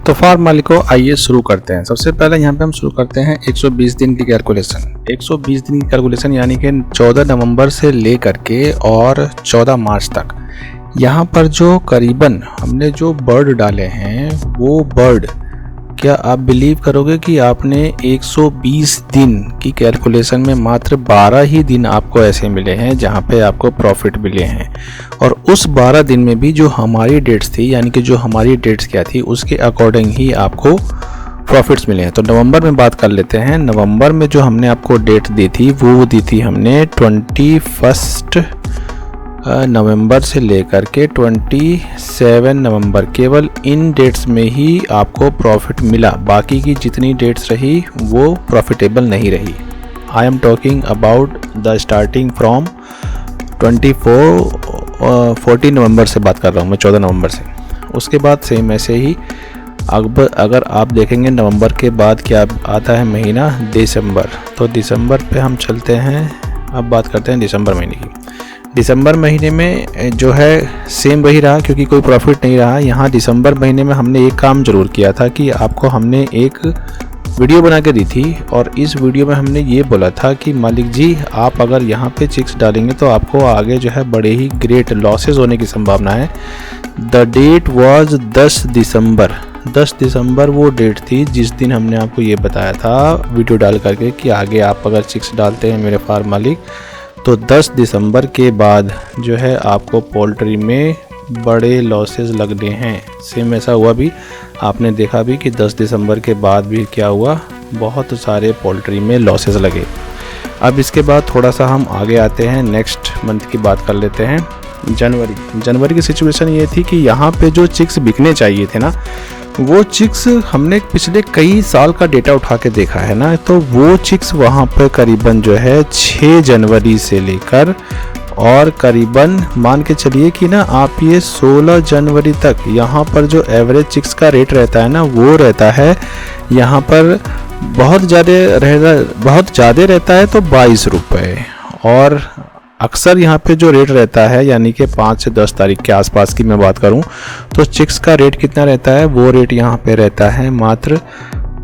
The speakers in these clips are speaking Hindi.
तो फार्म मालिकों आइए शुरू करते हैं। सबसे पहले यहाँ पे हम शुरू करते हैं 120 दिन की कैलकुलेशन। 120 दिन की कैलकुलेशन यानी कि 14 नवंबर से लेकर के और 14 मार्च तक यहाँ पर जो करीबन हमने जो बर्ड डाले हैं वो बर्ड, क्या आप बिलीव करोगे कि आपने 120 दिन की कैलकुलेशन में मात्र 12 ही दिन आपको ऐसे मिले हैं जहाँ पे आपको प्रॉफिट मिले हैं। और उस 12 दिन में भी जो हमारी डेट्स थी, यानी कि जो हमारी डेट्स क्या थी उसके अकॉर्डिंग ही आपको प्रॉफिट्स मिले हैं। तो नवंबर में बात कर लेते हैं। नवंबर में जो हमने आपको डेट दी थी वो दी थी हमने 21 नवंबर से लेकर के 27 नवंबर। केवल इन डेट्स में ही आपको प्रॉफिट मिला, बाकी की जितनी डेट्स रही वो प्रॉफिटेबल नहीं रही। I am talking about the starting from 14 नवंबर से बात कर रहा हूँ मैं, 14 नवंबर से। उसके बाद सेम ऐसे ही अब अगर आप देखेंगे नवंबर के बाद क्या आता है महीना, दिसंबर। तो दिसंबर पे हम चलते हैं, अब बात करते हैं दिसंबर महीने की। दिसंबर महीने में जो है सेम वही रहा क्योंकि कोई प्रॉफिट नहीं रहा। यहाँ दिसंबर महीने में हमने एक काम ज़रूर किया था कि आपको हमने एक वीडियो बना के दी थी और इस वीडियो में हमने ये बोला था कि मालिक जी आप अगर यहाँ पे चिक्स डालेंगे तो आपको आगे जो है बड़े ही ग्रेट लॉसेस होने की संभावना है। द डेट वाज 10 दिसंबर। 10 दिसंबर वो डेट थी जिस दिन हमने आपको ये बताया था वीडियो डाल करके कि आगे आप अगर चिक्स डालते हैं मेरे फार्म मालिक तो 10 दिसंबर के बाद जो है आपको पोल्ट्री में बड़े लॉसेस लगने हैं। सेम ऐसा हुआ भी, आपने देखा भी कि 10 दिसंबर के बाद भी क्या हुआ, बहुत सारे पोल्ट्री में लॉसेस लगे। अब इसके बाद थोड़ा सा हम आगे आते हैं, नेक्स्ट मंथ की बात कर लेते हैं। जनवरी की सिचुएशन ये थी कि यहाँ पे जो चिक्स बिकने चाहिए थे ना वो चिक्स हमने पिछले कई साल का डेटा उठा के देखा है ना, तो वो चिक्स वहाँ पर करीबन जो है 6 जनवरी से लेकर और करीबन मान के चलिए कि ना आप ये 16 जनवरी तक यहाँ पर जो एवरेज चिक्स का रेट रहता है ना वो रहता है यहाँ पर बहुत ज़्यादा रहता है तो 22 रुपये। और अक्सर यहाँ पे जो रेट रहता है यानी कि 5 से 10 तारीख के आसपास की मैं बात करूँ तो चिक्स का रेट कितना रहता है, वो रेट यहाँ पे रहता है मात्र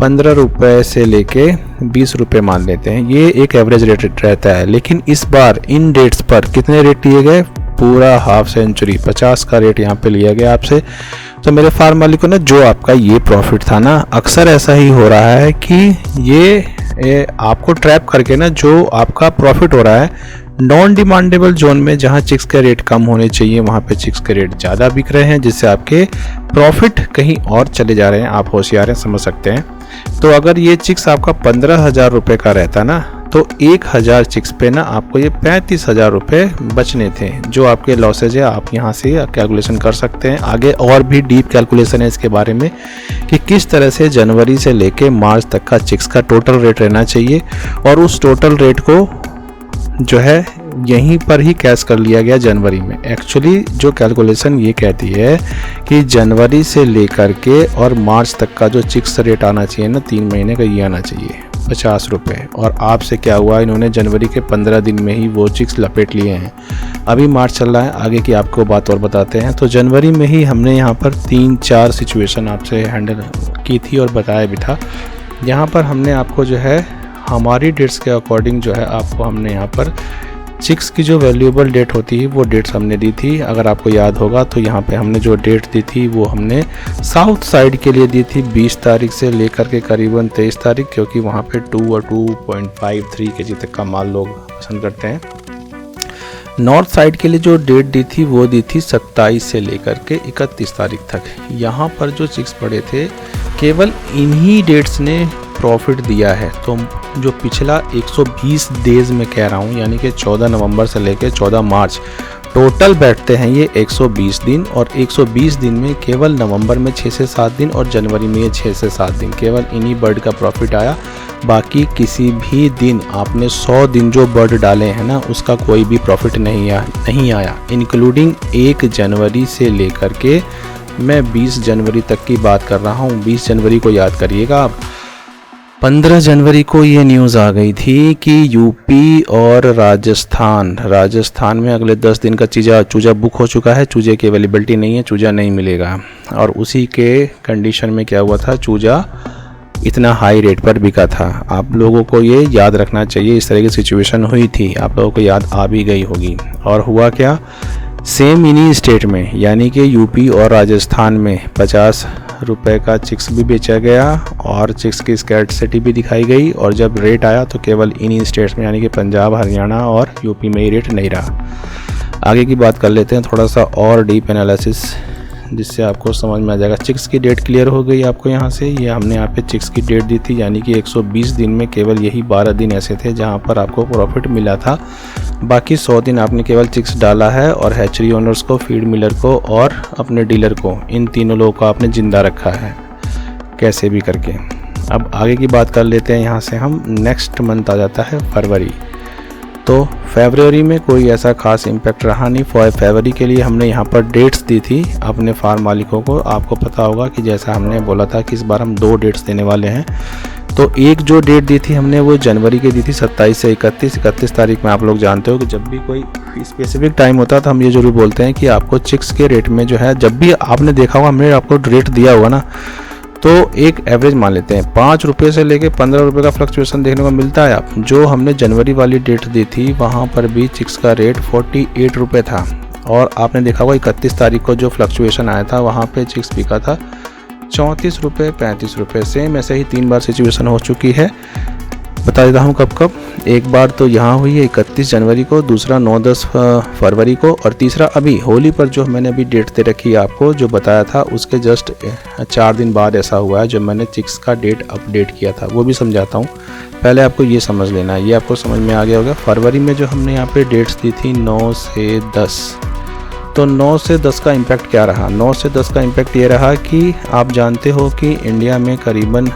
15 रुपये से लेके 20 रुपये मान लेते हैं। ये एक एवरेज रेट रहता है। लेकिन इस बार इन डेट्स पर कितने रेट लिए गए, पूरा हाफ सेंचुरी 50 का रेट यहाँ पे लिया गया आपसे। तो मेरे फार्म मालिक को ना जो आपका ये प्रॉफिट था ना, अक्सर ऐसा ही हो रहा है कि ये आपको ट्रैप करके ना जो आपका प्रॉफिट हो रहा है नॉन डिमांडेबल जोन में जहां चिक्स के रेट कम होने चाहिए वहां पे चिक्स के रेट ज़्यादा बिक रहे हैं, जिससे आपके प्रॉफिट कहीं और चले जा रहे हैं। आप होशियार हैं, समझ सकते हैं। तो अगर ये चिक्स आपका 15,000 रुपये का रहता ना तो 1,000 चिक्स पे ना आपको ये 35,000 रुपये बचने थे। जो आपके लॉसेज है आप यहाँ से कैलकुलेशन कर सकते हैं। आगे और भी डीप कैलकुलेशन है इसके बारे में कि किस तरह से जनवरी से लेके मार्च तक का चिक्स का टोटल रेट रहना चाहिए और उस टोटल रेट को जो है यहीं पर ही कैश कर लिया गया जनवरी में। एक्चुअली जो कैलकुलेशन ये कहती है कि जनवरी से लेकर के और मार्च तक का जो चिक्स रेट आना चाहिए ना 3 महीने का, ये आना चाहिए 50 रुपये। और आपसे क्या हुआ, इन्होंने जनवरी के 15 दिन में ही वो चिक्स लपेट लिए हैं। अभी मार्च चल रहा है, आगे की आपको बात और बताते हैं। तो जनवरी में ही हमने यहाँ पर 3-4 सिचुएशन आपसे हैंडल की थी और बताया भी था। यहाँ पर हमने आपको जो है हमारी डेट्स के अकॉर्डिंग जो है आपको हमने यहाँ पर चिक्स की जो वैल्यूएबल डेट होती है वो डेट्स हमने दी थी। अगर आपको याद होगा तो यहाँ पे हमने जो डेट दी थी वो हमने साउथ साइड के लिए दी थी 20 तारीख से लेकर के करीबन 23 तारीख, क्योंकि वहाँ पे 2 और 2.53 kg तक का माल लोग पसंद करते हैं। नॉर्थ साइड के लिए जो डेट दी थी वो दी थी 27 से लेकर के 31 तारीख तक। यहाँ पर जो चिक्स पड़े थे केवल इन्हीं डेट्स ने प्रॉफिट दिया है। तो जो पिछला 120 डेज में कह रहा हूँ यानी कि 14 नवंबर से लेकर 14 मार्च टोटल बैठते हैं ये 120 दिन। और 120 दिन में केवल नवंबर में 6 से 7 दिन और जनवरी में ये 6 से 7 दिन केवल इन्हीं बर्ड का प्रॉफिट आया। बाकी किसी भी दिन आपने 100 दिन जो बर्ड डाले हैं ना उसका कोई भी प्रॉफिट नहीं आया इंक्लूडिंग 1 जनवरी से लेकर के मैं 20 जनवरी तक की बात कर रहा हूँ। 20 जनवरी को याद करिएगा आप। 15 जनवरी को ये न्यूज़ आ गई थी कि यूपी और राजस्थान में अगले 10 दिन का चूजा बुक हो चुका है, चूजे की अवेलेबिलिटी नहीं है, चूजा नहीं मिलेगा। और उसी के कंडीशन में क्या हुआ था, चूजा इतना हाई रेट पर बिका था। आप लोगों को ये याद रखना चाहिए, इस तरह की सिचुएशन हुई थी, आप लोगों को याद आ भी गई होगी। और हुआ क्या, सेम इन्हीं स्टेट में यानी कि यूपी और राजस्थान में 50 रुपए का चिक्स भी बेचा गया और चिक्स की स्कैर्सिटी भी दिखाई गई। और जब रेट आया तो केवल इन्हीं स्टेट्स में यानी कि पंजाब, हरियाणा और यूपी में ही रेट नहीं रहा। आगे की बात कर लेते हैं, थोड़ा सा और डीप एनालिसिस, जिससे आपको समझ में आ जाएगा। चिक्स की डेट क्लियर हो गई आपको यहाँ से। ये हमने यहाँ पे चिक्स की डेट दी थी, यानी कि 120 दिन में केवल यही 12 दिन ऐसे थे जहाँ पर आपको प्रॉफिट मिला था। बाकी 100 दिन आपने केवल चिक्स डाला है और हैचरी ओनर्स को, फीड मिलर को और अपने डीलर को, इन तीनों लोगों को आपने ज़िंदा रखा है कैसे भी करके। अब आगे की बात कर लेते हैं, यहाँ से हम नेक्स्ट मंथ आ जाता है फरवरी। तो फरवरी में कोई ऐसा खास इम्पैक्ट रहा नहीं। फरवरी के लिए हमने यहाँ पर डेट्स दी थी अपने फार्म मालिकों को। आपको पता होगा कि जैसा हमने बोला था कि इस बार हम 2 डेट्स देने वाले हैं। तो एक जो डेट दी थी हमने वो जनवरी की दी थी, 27 से 31 तारीख में। आप लोग जानते हो कि जब भी कोई स्पेसिफिक टाइम होता है तो हम ये जरूर बोलते हैं कि आपको चिक्स के रेट में जो है, जब भी आपने देखा होगा हमने आपको रेट दिया होगा ना, तो एक एवरेज मान लेते हैं 5 रुपये से लेके 15 रुपये का फ्लक्चुएशन देखने को मिलता है। आप जो हमने जनवरी वाली डेट दी थी वहाँ पर भी चिक्स का रेट 48 रुपये था। और आपने देखा होगा 31 तारीख को जो फ्लक्चुएशन आया था वहाँ पे चिक्स बिका था 34 रुपये, 35 रुपये। सेम ऐसे ही 3 बार सिचुएशन हो चुकी है। बता देता हूँ कब कब। एक बार तो यहाँ हुई है 31 जनवरी को, दूसरा 9-10 फरवरी को, और तीसरा अभी होली पर जो मैंने अभी डेट दे रखी है आपको, जो बताया था उसके जस्ट 4 दिन बाद ऐसा हुआ है जब मैंने चिक्स का डेट अपडेट किया था। वो भी समझाता हूँ, पहले आपको ये समझ लेना है, ये आपको समझ में आ गया होगा। फरवरी में जो हमने यहाँ पे डेट्स दी थी 9 से 10, तो 9 से 10 का इम्पैक्ट क्या रहा। 9 से 10 का इम्पैक्ट ये रहा कि आप जानते हो कि इंडिया में करीबन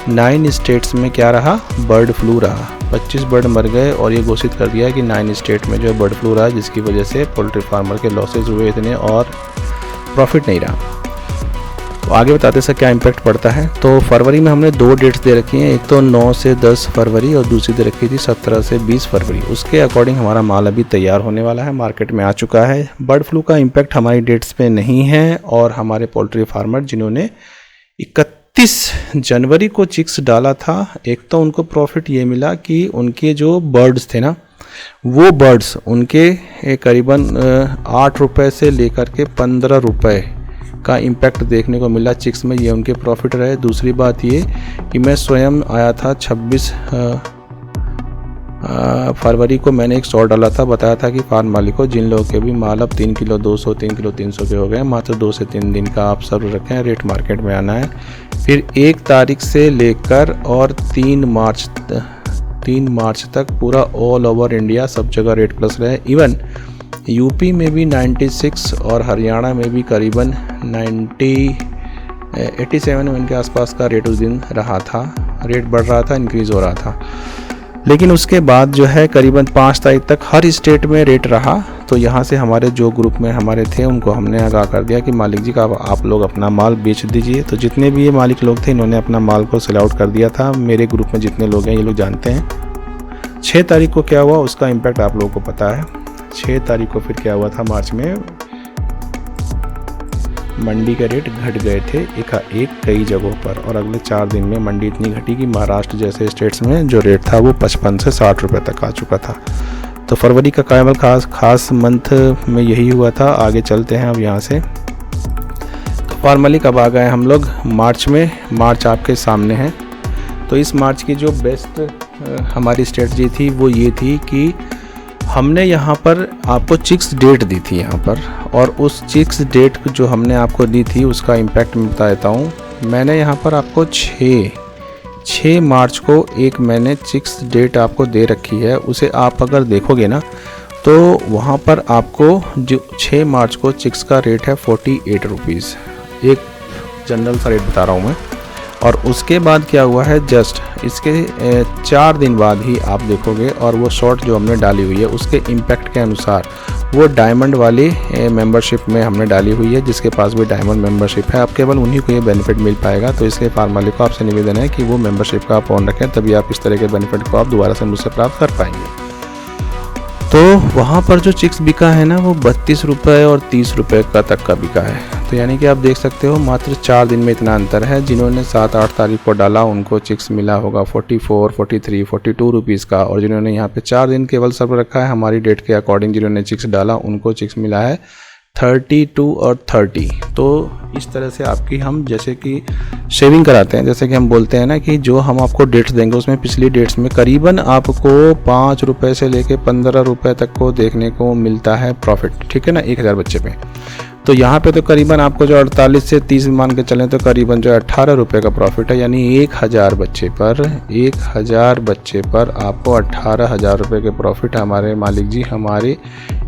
9 स्टेट्स में क्या रहा, बर्ड फ्लू रहा। 25 बर्ड मर गए और ये घोषित कर दिया कि 9 स्टेट में जो है बर्ड फ्लू रहा, जिसकी वजह से पोल्ट्री फार्मर के लॉसेज हुए इतने और प्रॉफिट नहीं रहा। तो आगे बताते सर क्या इम्पैक्ट पड़ता है। तो फरवरी में हमने 2 डेट्स दे रखी हैं, एक तो 9 से 10 फरवरी और दूसरी दे रखी थी 17 से 20 फरवरी। उसके अकॉर्डिंग हमारा माल अभी तैयार होने वाला है, मार्केट में आ चुका है। बर्ड फ्लू का इम्पैक्ट हमारी डेट्स पे नहीं है और हमारे पोल्ट्री फार्मर जिन्होंने 31 जनवरी को चिक्स डाला था, एक तो उनको प्रॉफिट ये मिला कि उनके जो बर्ड्स थे ना, वो बर्ड्स उनके करीबन 8 रुपये से लेकर के 15 रुपये का इम्पैक्ट देखने को मिला चिक्स में। ये उनके प्रॉफिट रहे। दूसरी बात ये कि मैं स्वयं आया था 26 फरवरी को, मैंने एक शॉर्ट डाला था, बताया था कि फार्म मालिकों जिन लोगों के भी माल अब 3 किलो 200, 3 किलो 300 के हो गए, मात्र 2 से 3 दिन का आप सब्र रखें, रेट मार्केट में आना है। फिर 1 तारीख से लेकर और 3 मार्च तक पूरा ऑल ओवर इंडिया सब जगह रेट प्लस रहे। इवन यूपी में भी 96 और हरियाणा में भी करीबन 87 के आसपास का रेट उस दिन रहा था। रेट बढ़ रहा था, इंक्रीज़ हो रहा था। लेकिन उसके बाद जो है करीबन 5 तारीख तक हर स्टेट में रेट रहा। तो यहाँ से हमारे जो ग्रुप में हमारे थे उनको हमने आगाह कर दिया कि मालिक जी का आप लोग अपना माल बेच दीजिए। तो जितने भी ये मालिक लोग थे इन्होंने अपना माल को सेल आउट कर दिया था। मेरे ग्रुप में जितने लोग हैं ये लोग जानते हैं। 6 तारीख को क्या हुआ उसका इम्पैक्ट आप लोगों को पता है। 6 तारीख को फिर क्या हुआ था, मार्च में मंडी के रेट घट गए थे एक कई जगहों पर, और अगले 4 दिन में मंडी इतनी घटी कि महाराष्ट्र जैसे स्टेट्स में जो रेट था वो 55 से 60 रुपये तक आ चुका था। तो फरवरी का केवल खास मंथ में यही हुआ था। आगे चलते हैं अब यहाँ से। तो फॉर्मली कब आ गए हम लोग मार्च में। मार्च आपके सामने है। तो इस मार्च की जो बेस्ट हमारी स्ट्रेटजी थी वो ये थी कि हमने यहाँ पर आपको चिक्स डेट दी थी यहाँ पर, और उस चिक्स डेट जो हमने आपको दी थी उसका इम्पैक्ट मैं बता देता हूँ। मैंने यहाँ पर आपको 6 मार्च को एक मैंने चिक्स डेट आपको दे रखी है। उसे आप अगर देखोगे ना तो वहाँ पर आपको जो 6 मार्च को चिक्स का रेट है 48 रुपीज़। एक जनरल सा रेट बता रहा हूँ मैं। और उसके बाद क्या हुआ है, जस्ट इसके 4 दिन बाद ही आप देखोगे, और वो शॉर्ट जो हमने डाली हुई है उसके इम्पैक्ट के अनुसार वो डायमंड वाली मेंबरशिप में हमने डाली हुई है। जिसके पास भी डायमंड मेंबरशिप है, अब केवल उन्हीं को ये बेनिफिट मिल पाएगा। तो इसके फार्म मालिक को आपसे निवेदन है कि वो मेंबरशिप का आप ऑन रखें, तभी आप इस तरह के बेनिफिट को आप दोबारा से मुझसे प्राप्त कर पाएंगे। तो वहाँ पर जो चिक्स बिका है ना, वो 32 रुपये और 30 रुपये का तक का बिका है। तो यानी कि आप देख सकते हो मात्र 4 दिन में इतना अंतर है। जिन्होंने 7-8 तारीख को डाला उनको चिक्स मिला होगा 44, 43, 42 रुपीज़ का, और जिन्होंने यहाँ पे 4 दिन केवल सर्व रखा है हमारी डेट के अकॉर्डिंग, जिन्होंने चिक्स डाला उनको चिक्स मिला है 32 और 30। तो इस तरह से आपकी हम जैसे कि शेयरिंग कराते हैं, जैसे कि हम बोलते हैं ना कि जो हम आपको डेट्स देंगे उसमें पिछली डेट्स में करीबन आपको 5 रुपये से लेके 15 रुपये तक को देखने को मिलता है प्रॉफिट, ठीक है ना, 1000 बच्चे पे। तो यहाँ पे तो करीबन आपको जो 48 से 30 मान के चलें तो करीबन जो 18 रुपये का प्रॉफिट है, यानी 1000 बच्चे पर आपको 18,000 रुपये के प्रॉफिट हमारे मालिक जी हमारे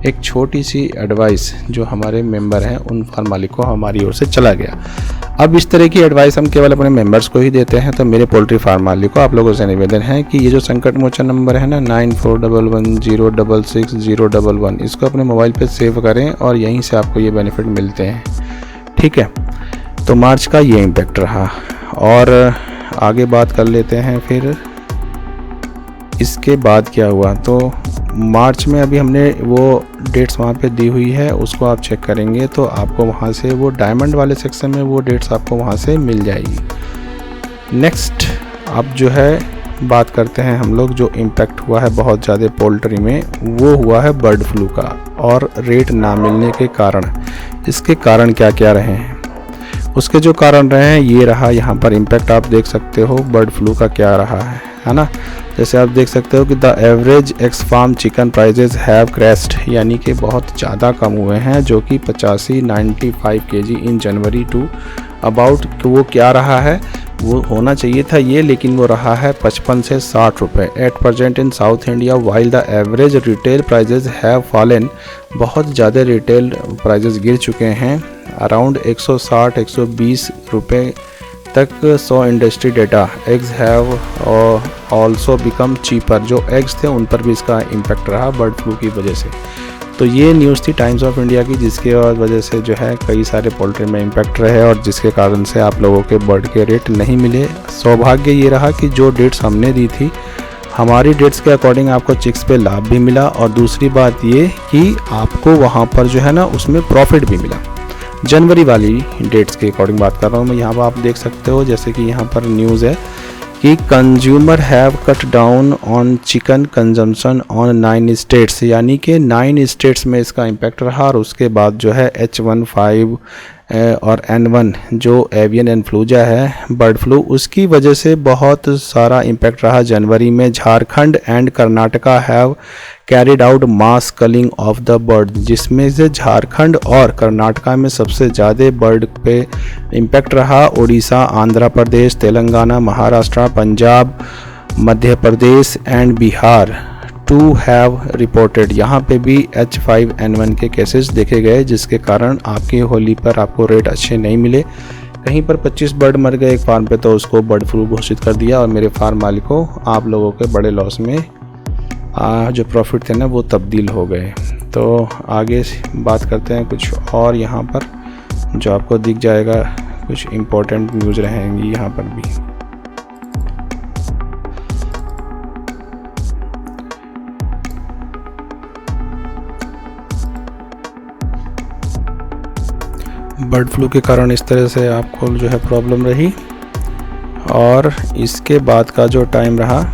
एक छोटी सी एडवाइस जो हमारे मेंबर हैं उन फार्म मालिक को हमारी ओर से चला गया। अब इस तरह की एडवाइस हम केवल अपने मेंबर्स को ही देते हैं। तो मेरे पोल्ट्री फार्म मालिक को आप लोगों से निवेदन है कि ये जो संकट मोचन नंबर है ना 9411066011, इसको अपने मोबाइल पे सेव करें और यहीं से आपको ये बेनिफिट मिलते हैं, ठीक है। तो मार्च का ये इम्पैक्ट रहा, और आगे बात कर लेते हैं फिर इसके बाद क्या हुआ। तो मार्च में अभी हमने वो डेट्स वहाँ पे दी हुई है, उसको आप चेक करेंगे तो आपको वहाँ से वो डायमंड वाले सेक्शन में वो डेट्स आपको वहाँ से मिल जाएगी। नेक्स्ट अब जो है बात करते हैं हम लोग जो इम्पैक्ट हुआ है बहुत ज़्यादा पोल्ट्री में, वो हुआ है बर्ड फ्लू का, और रेट ना मिलने के कारण। इसके कारण क्या क्या रहे हैं, उसके जो कारण रहे हैं ये रहा। यहाँ पर इम्पैक्ट आप देख सकते हो बर्ड फ्लू का क्या रहा है ना। जैसे आप देख सकते हो कि the average ex farm chicken prices have crashed, यानी कि बहुत ज़्यादा कम हुए हैं, जो कि 95 kg in January to about. वो क्या रहा है, वो होना चाहिए था ये, लेकिन वो रहा है 55 से 60 रुपये at present in South India, while the average retail prices have fallen. बहुत ज़्यादा रिटेल प्राइजेज गिर चुके हैं, अराउंड 160-120 रुपये तक। 100 industry data eggs have also become cheaper, जो एग्स थे उन पर भी इसका इम्पैक्ट रहा बर्ड फ्लू की वजह से। तो ये न्यूज़ थी टाइम्स ऑफ इंडिया की, जिसके वजह से जो है कई सारे पोल्ट्री में इम्पैक्ट रहे और जिसके कारण से आप लोगों के बर्ड के रेट नहीं मिले। सौभाग्य ये रहा कि जो डेट्स हमने दी थी हमारी डेट्स के अकॉर्डिंग आपको चिक्स पे लाभ भी मिला, और दूसरी बात ये कि आपको वहाँ पर जो है ना उसमें प्रॉफिट भी मिला। जनवरी वाली डेट्स के अकॉर्डिंग बात कर रहा हूँ मैं, यहाँ पर आप देख सकते हो जैसे कि यहाँ पर न्यूज़ है कि consumer have cut down on chicken consumption on 9 states, यानी कि 9 स्टेट्स में इसका इम्पैक्ट रहा। और उसके बाद जो है H1N5 और N1 जो एवियन इन्फ्लूएंजा है बर्ड फ्लू, उसकी वजह से बहुत सारा इम्पैक्ट रहा जनवरी में। Jharkhand and Karnataka have carried out mass culling of the bird, जिसमें से झारखंड और कर्नाटका में सबसे ज़्यादा बर्ड पे इम्पैक्ट रहा। Orissa, Andhra Pradesh, Telangana, Maharashtra, Punjab, Madhya Pradesh and Bihar too have reported. यहाँ पे भी H5N1 के केसेस देखे गए, जिसके कारण आपकी होली पर आपको रेट अच्छे नहीं मिले। कहीं पर 25 बर्ड मर गए एक फार्म पे, तो उसको बर्ड फ्लू घोषित कर दिया, और मेरे फार्म मालिकों आप लोगों के बड़े लॉस में जो प्रॉफिट थे ना वो तब्दील हो गए। तो आगे बात करते हैं कुछ और, यहाँ पर जो आपको दिख जाएगा कुछ इम्पोर्टेंट न्यूज़ रहेंगी यहाँ पर भी। बर्ड फ्लू के कारण इस तरह से आपको जो है प्रॉब्लम रही, और इसके बाद का जो टाइम रहा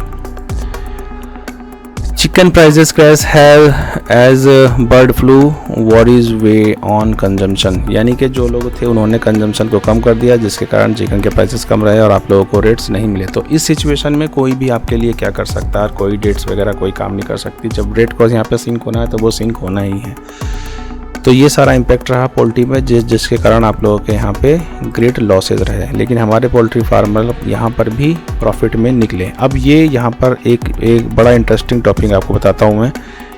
chicken prices crash have as bird flu worries weigh on consumption, यानी कि जो लोग थे उन्होंने कंजम्पशन को कम कर दिया, जिसके कारण चिकन के प्राइसेस कम रहे और आप लोगों को रेट्स नहीं मिले। तो इस सिचुएशन में कोई भी आपके लिए क्या कर सकता है, कोई डेट्स वगैरह कोई काम नहीं कर सकती। जब रेट को यहाँ पे सिंक होना है तो वो सिंक होना ही है। तो ये सारा इम्पैक्ट रहा पोल्ट्री में, जिसके कारण आप लोगों के यहाँ पे ग्रेट लॉसेज रहे, लेकिन हमारे पोल्ट्री फार्मर यहाँ पर भी प्रॉफिट में निकले। अब ये यहाँ पर एक बड़ा इंटरेस्टिंग टॉपिक आपको बताता हूँ मैं।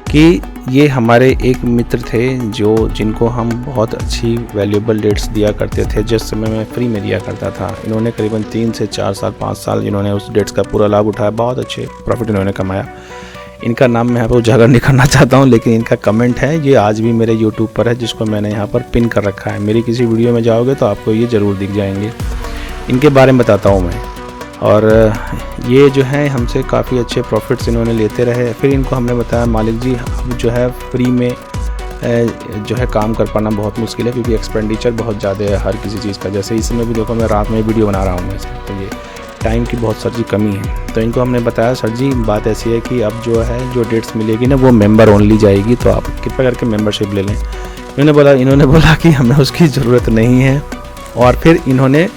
कि ये हमारे एक मित्र थे जिनको हम बहुत अच्छी वैल्यूएबल डेट्स दिया करते थे, जिस समय मैं फ्री में दिया करता था। इन्होंने करीबन 3 से 4 साल 5 साल इन्होंने उस डेट्स का पूरा लाभ उठाया, बहुत अच्छे प्रॉफिट इन्होंने कमाया। इन्होंने नाम मैं यहाँ पर उजागर नहीं करना चाहता हूँ, लेकिन इनका कमेंट है ये आज भी मेरे यूट्यूब पर है, जिसको मैंने यहाँ पर पिन कर रखा है। मेरी किसी वीडियो में जाओगे तो आपको ये ज़रूर दिख जाएंगे। इनके बारे में बताता हूँ मैं। और ये जो है हमसे काफ़ी अच्छे प्रॉफिट्स इन्होंने लेते रहे। फिर इनको हमने बताया मालिक जी अब जो है फ्री में जो है काम कर पाना बहुत मुश्किल है, क्योंकि एक्सपेंडिचर बहुत ज़्यादा है हर किसी चीज़ का। जैसे इस समय भी देखो मैं रात में वीडियो बना रहा हूँ मैं, तो ये टाइम की बहुत सर जी कमी है। तो इनको हमने बताया सर जी बात ऐसी है कि अब जो है जो डेट्स मिलेगी ना वो मेंबर ओनली जाएगी, तो आप कृपया करके मेंबरशिप ले लें। इन्होंने बोला कि हमें उसकी ज़रूरत नहीं है, और फिर इन्होंने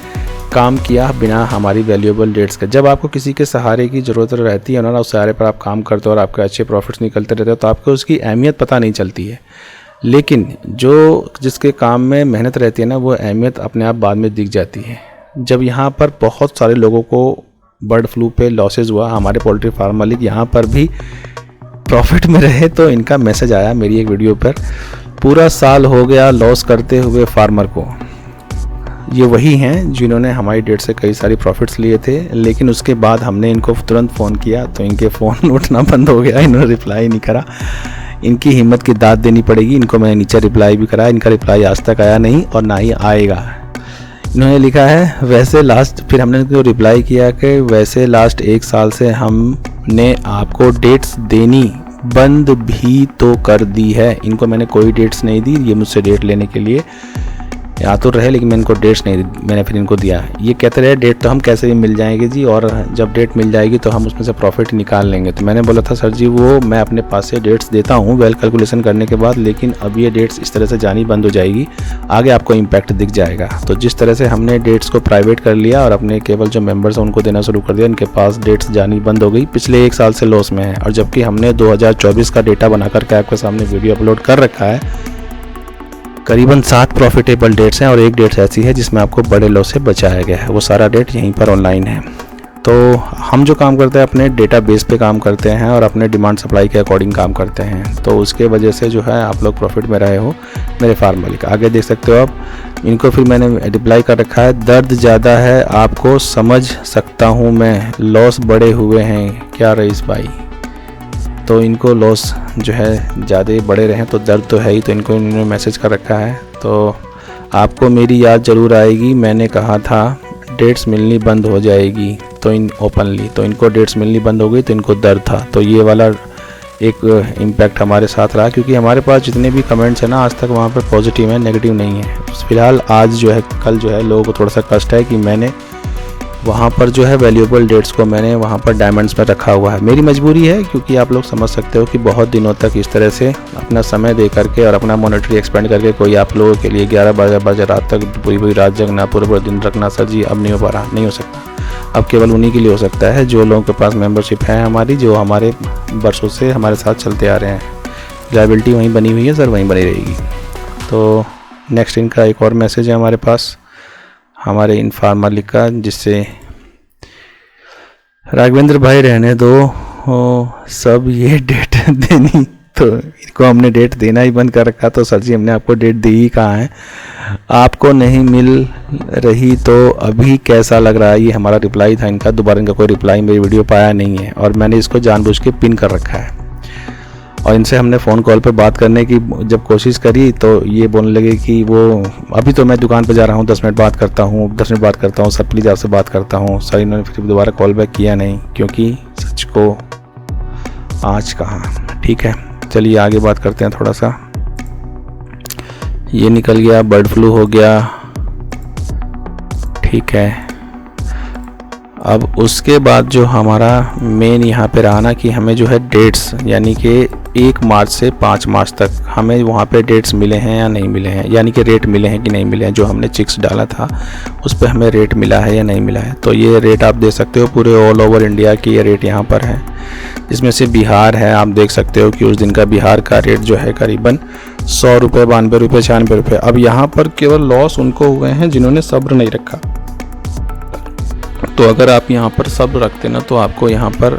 काम किया बिना हमारी वैल्यूएबल डेट्स के। जब आपको किसी के सहारे की ज़रूरत रहती है ना, उस सहारे पर आप काम करते हो और आपके अच्छे प्रॉफिट्स निकलते रहते हो, तो आपको उसकी अहमियत पता नहीं चलती है। लेकिन जिसके काम में मेहनत रहती है ना, वो अहमियत अपने आप बाद में दिख जाती है। जब यहाँ पर बहुत सारे लोगों को बर्ड फ्लू पे लॉसेज हुआ, हमारे पोल्ट्री फार्म मालिक यहाँ पर भी प्रॉफिट में रहे, तो इनका मैसेज आया मेरी एक वीडियो पर, पूरा साल हो गया लॉस करते हुए फार्मर को। ये वही हैं जिन्होंने हमारी डेट से कई सारी प्रॉफिट्स लिए थे, लेकिन उसके बाद हमने इनको तुरंत फ़ोन किया तो इनके फ़ोन उठना बंद हो गया, इन्होंने रिप्लाई नहीं करा। इनकी हिम्मत की दाद देनी पड़ेगी। इनको मैंने नीचे रिप्लाई भी करा, इनका रिप्लाई आज तक आया नहीं और ना ही आएगा। इन्होंने लिखा है वैसे लास्ट, फिर हमने इनको रिप्लाई किया कि वैसे लास्ट 1 साल से हमने आपको डेट्स देनी बंद भी तो कर दी है। इनको मैंने कोई डेट्स नहीं दी, ये मुझसे डेट लेने के लिए आतुर रहे, लेकिन मैंने इनको डेट्स नहीं दी। मैंने फिर इनको दिया। ये कहते रहे डेट तो हम कैसे भी मिल जाएंगे जी, और जब डेट मिल जाएगी तो हम उसमें से प्रॉफिट निकाल लेंगे। तो मैंने बोला था सर जी वो मैं अपने पास से डेट्स देता हूँ वेल कैलकुलेशन करने के बाद, लेकिन अब ये डेट्स इस तरह से जानी बंद हो जाएगी, आगे आपको इम्पैक्ट दिख जाएगा। तो जिस तरह से हमने डेट्स को प्राइवेट कर लिया और अपने केवल जो मेम्बर्स हैं उनको देना शुरू कर दिया, इनके पास डेट्स जानी बंद हो गई। पिछले 1 साल से लॉस में है, और जबकि हमने 2024 का डेटा बना करके आपके सामने वीडियो अपलोड कर रखा है। करीबन 7 प्रॉफिटेबल डेट्स हैं और 1 डेट ऐसी है जिसमें आपको बड़े लॉस से बचाया गया है। वो सारा डेट यहीं पर ऑनलाइन है। तो हम जो काम करते हैं अपने डेटा बेस पे काम करते हैं और अपने डिमांड सप्लाई के अकॉर्डिंग काम करते हैं, तो उसके वजह से जो है आप लोग प्रॉफिट में रहे हो मेरे फार्म मालिक। आगे देख सकते हो आप, इनको फिर मैंने रिप्लाई कर रखा है, दर्द ज़्यादा है आपको समझ सकता हूँ मैं, लॉस बड़े हुए हैं क्या रईस भाई। तो इनको लॉस जो है ज़्यादा बड़े रहे तो दर्द तो है ही, तो इनको इन्होंने मैसेज कर रखा है। तो आपको मेरी याद ज़रूर आएगी, मैंने कहा था डेट्स मिलनी बंद हो जाएगी तो ओपनली, तो इनको डेट्स मिलनी बंद हो गई तो इनको दर्द था। तो ये वाला एक इम्पैक्ट हमारे साथ रहा, क्योंकि हमारे पास जितने भी कमेंट्स हैं ना आज तक वहाँ पर पॉजिटिव है, नेगेटिव नहीं है। फ़िलहाल आज जो है कल जो है लोगों को थोड़ा सा कष्ट है कि मैंने वहाँ पर जो है वैल्यूएबल डेट्स को मैंने वहाँ पर डायमंड्स पर रखा हुआ है। मेरी मजबूरी है, क्योंकि आप लोग समझ सकते हो कि बहुत दिनों तक इस तरह से अपना समय दे करके और अपना मॉनेटरी एक्सपेंड करके कोई आप लोगों के लिए 11 बजे रात तक पूरी रात जगना, पूरे दिन रखना सर जी अब नहीं हो पा रहा, नहीं हो सकता। अब केवल उन्हीं के लिए हो सकता है जो लोगों के पास मेंबरशिप है हमारी, जो हमारे वर्षों से हमारे साथ चलते आ रहे हैं। लायबिलिटी वहीं बनी हुई है सर, वहीं बनी रहेगी। तो नेक्स्ट इनका एक और मैसेज है हमारे पास, हमारे इन फार्म मालिक का, जिससे राघवेंद्र भाई रहने दो सब ये डेट देनी, तो इनको हमने डेट देना ही बंद कर रखा। तो सर जी हमने आपको डेट दी ही कहाँ है, आपको नहीं मिल रही तो अभी कैसा लग रहा है। ये हमारा रिप्लाई था इनका, दोबारा इनका कोई रिप्लाई मेरी वीडियो पाया नहीं है, और मैंने इसको जानबूझ के पिन कर रखा है। और इनसे हमने फ़ोन कॉल पे बात करने की जब कोशिश करी तो ये बोलने लगे कि वो अभी तो मैं दुकान पे जा रहा हूँ, 10 मिनट बात करता हूँ, 10 मिनट बात करता हूँ सर, प्लीज़ आपसे बात करता हूँ सर। इन्होंने फिर दोबारा कॉल बैक किया नहीं, क्योंकि सच को आज कहाँ। ठीक है, चलिए आगे बात करते हैं थोड़ा सा। ये निकल गया, बर्ड फ्लू हो गया, ठीक है। अब उसके बाद जो हमारा मेन यहाँ पे रहा ना कि हमें जो है डेट्स, यानी कि 1 मार्च से 5 मार्च तक हमें वहाँ पे डेट्स मिले हैं या नहीं मिले हैं, यानी कि रेट मिले हैं कि नहीं मिले हैं। जो हमने चिक्स डाला था उस पर हमें रेट मिला है या नहीं मिला है। तो ये रेट आप देख सकते हो पूरे ऑल ओवर इंडिया की ये रेट यहाँ पर है, जिसमें से बिहार है। आप देख सकते हो कि उस दिन का बिहार का रेट जो है करीबन 100 रुपये, 92 रुपये, 96 रुपये। अब यहाँ पर केवल लॉस उनको हुए हैं जिन्होंने सब्र नहीं रखा। तो अगर आप यहाँ पर सब्र रखते ना तो आपको यहाँ पर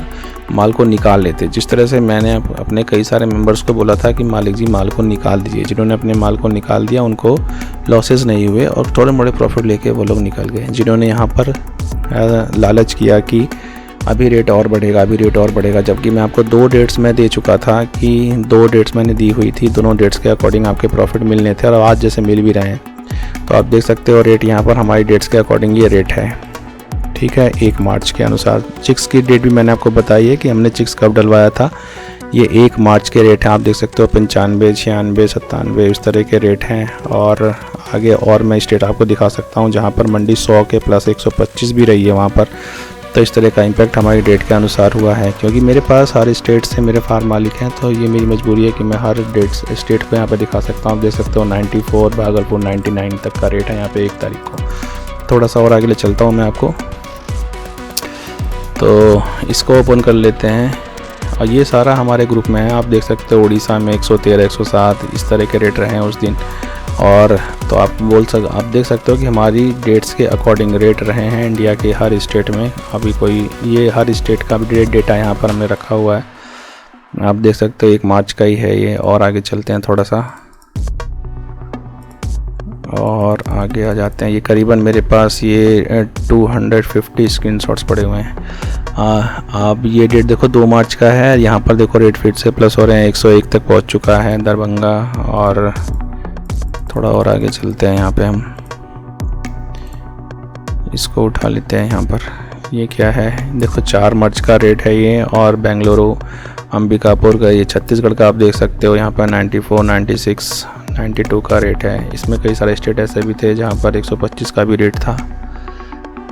माल को निकाल लेते। जिस तरह से मैंने अपने कई सारे मेंबर्स को बोला था कि मालिक जी माल को निकाल दीजिए, जिन्होंने अपने माल को निकाल दिया उनको लॉसेस नहीं हुए और थोड़े मोड़े प्रॉफिट लेके वो लोग निकल गए। जिन्होंने यहाँ पर लालच किया कि अभी रेट और बढ़ेगा, अभी रेट और बढ़ेगा, जबकि मैं आपको 2 डेट्स में दे चुका था कि 2 डेट्स मैंने दी हुई थी, दोनों डेट्स के अकॉर्डिंग आपके प्रॉफिट मिलने थे और आज जैसे मिल भी रहे हैं। तो आप देख सकते हो रेट यहाँ पर हमारी डेट्स के अकॉर्डिंग ये रेट है, ठीक है, 1 मार्च के अनुसार। चिक्स की डेट भी मैंने आपको बताई है कि हमने चिक्स कब डलवाया था। ये 1 मार्च के रेट हैं, आप देख सकते हो 95, 96, 97 इस तरह के रेट हैं। और आगे और मैं स्टेट आपको दिखा सकता हूँ जहाँ पर मंडी 100 के प्लस 125 भी रही है वहाँ पर। तो इस तरह का इम्पैक्ट हमारी डेट के अनुसार हुआ है, क्योंकि मेरे पास हर स्टेट से मेरे फार्म मालिक हैं, तो ये मेरी मजबूरी है कि मैं हर स्टेट को यहाँ पर दिखा सकता हूँ। आप देख सकते हो 94 भागलपुर 99 तक का रेट है यहाँ पे 1 तारीख को। थोड़ा सा और आगे ले चलता हूँ मैं आपको, तो इसको ओपन कर लेते हैं और ये सारा हमारे ग्रुप में है। आप देख सकते हो उड़ीसा में 113, 107 इस तरह के रेट रहे हैं उस दिन। और तो आप देख सकते हो कि हमारी डेट्स के अकॉर्डिंग रेट रहे हैं इंडिया के हर स्टेट में। अभी कोई ये हर स्टेट का भी डेटा यहाँ पर हमने रखा हुआ है, आप देख सकते हो 1 मार्च का ही है ये। और आगे चलते हैं थोड़ा सा और आगे आ जाते हैं। ये करीबन मेरे पास ये 250 स्क्रीनशॉट्स पड़े हुए हैं। अब ये डेट देखो 2 मार्च का है, यहाँ पर देखो रेट फिर से प्लस हो रहे हैं, 101 तक पहुँच चुका है दरभंगा। और थोड़ा और आगे चलते हैं, यहाँ पे हम इसको उठा लेते हैं। यहाँ पर ये क्या है, देखो 4 मार्च का रेट है ये। और बेंगलुरु अंबिकापुर का, ये छत्तीसगढ़ का आप देख सकते हो यहाँ पर 94, 96, 92 का रेट है। इसमें कई सारे स्टेट ऐसे भी थे जहाँ पर 125 का भी रेट था,